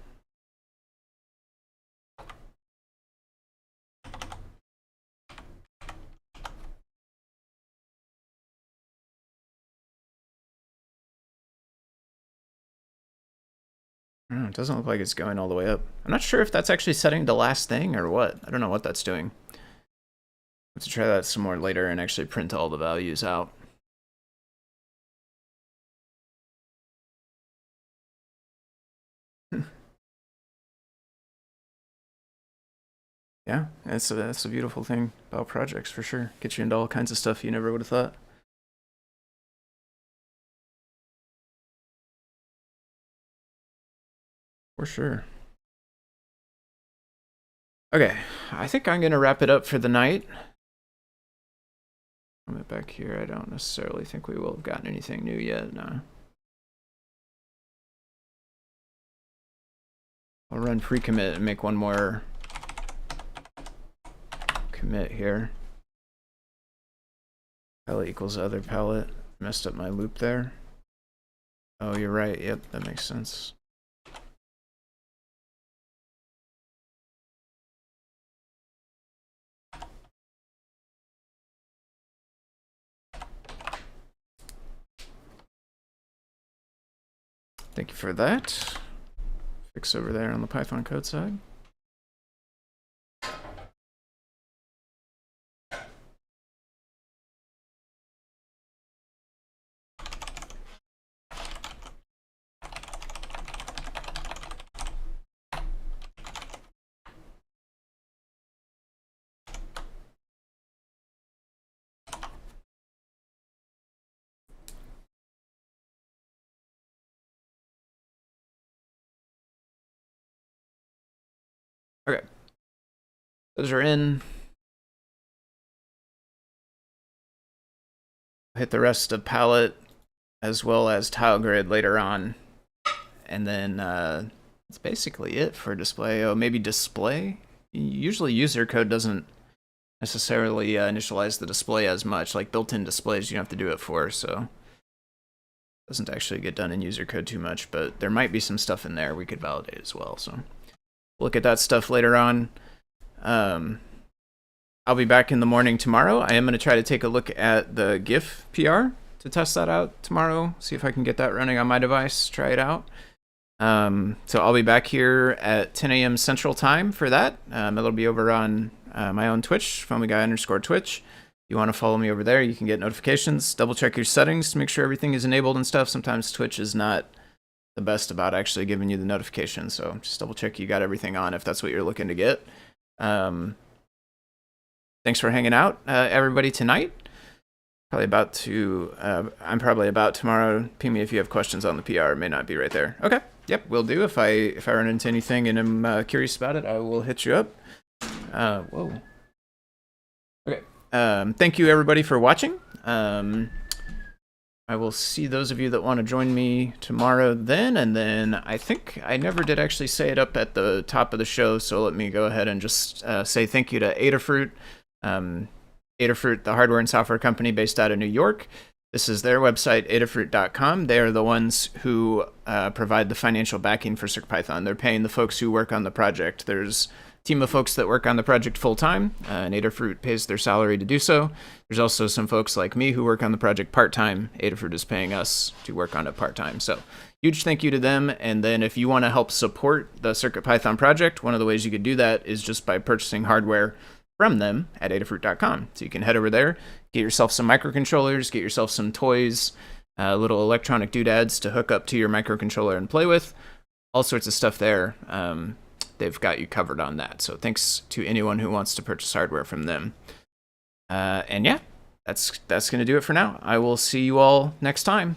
I don't know, it doesn't look like it's going all the way up. I'm not sure if that's actually setting the last thing or what. I don't know what that's doing. Let's try that some more later and actually print all the values out. Yeah, that's a beautiful thing about projects for sure. Get you into all kinds of stuff you never would have thought. For sure. Okay, I think I'm gonna wrap it up for the night. Come back here. I don't necessarily think we will have gotten anything new yet. No. I'll run pre-commit and make one more commit here. Palette equals other palette. Messed up my loop there. Oh, you're right. Yep, that makes sense. Thank you for that. Fix over there on the Python code side. Okay. Those are in. Hit the rest of palette as well as tile grid later on. And then that's basically it for display. Oh, maybe display? Usually user code doesn't necessarily initialize the display as much. Like built-in displays, you don't have to do it for, so it doesn't actually get done in user code too much, but there might be some stuff in there we could validate as well. So look at that stuff later on. I'll be back in the morning tomorrow. I am going to try to take a look at the GIF PR to test that out tomorrow, see if I can get that running on my device, try it out. So I'll be back here at 10 a.m. Central Time for that. It'll be over on my own Twitch, foamyguy_Twitch. If you want to follow me over there, you can get notifications. Double check your settings to make sure everything is enabled and stuff. Sometimes Twitch is not the best about actually giving you the notification, so just double check you got everything on if that's what you're looking to get. Thanks for hanging out, everybody, tonight. I'm probably about tomorrow. Ping me if you have questions on the PR. It may not be right there. Okay. Yep, will do. If I run into anything and I'm curious about it, I will hit you up. Whoa. Okay. Thank you everybody for watching. I will see those of you that want to join me tomorrow then, and then I think I never did actually say it up at the top of the show, so let me go ahead and just say thank you to Adafruit. Adafruit, the hardware and software company based out of New York. This is their website, adafruit.com. They are the ones who provide the financial backing for CircuitPython. They're paying the folks who work on the project. There's a team of folks that work on the project full-time, and Adafruit pays their salary to do so. There's also some folks like me who work on the project part-time. Adafruit is paying us to work on it part-time. So huge thank you to them. And then if you want to help support the CircuitPython project, one of the ways you could do that is just by purchasing hardware from them at adafruit.com. So you can head over there, get yourself some microcontrollers, get yourself some toys, little electronic doodads to hook up to your microcontroller and play with. All sorts of stuff there. They've got you covered on that. So thanks to anyone who wants to purchase hardware from them. And yeah, that's going to do it for now. I will see you all next time.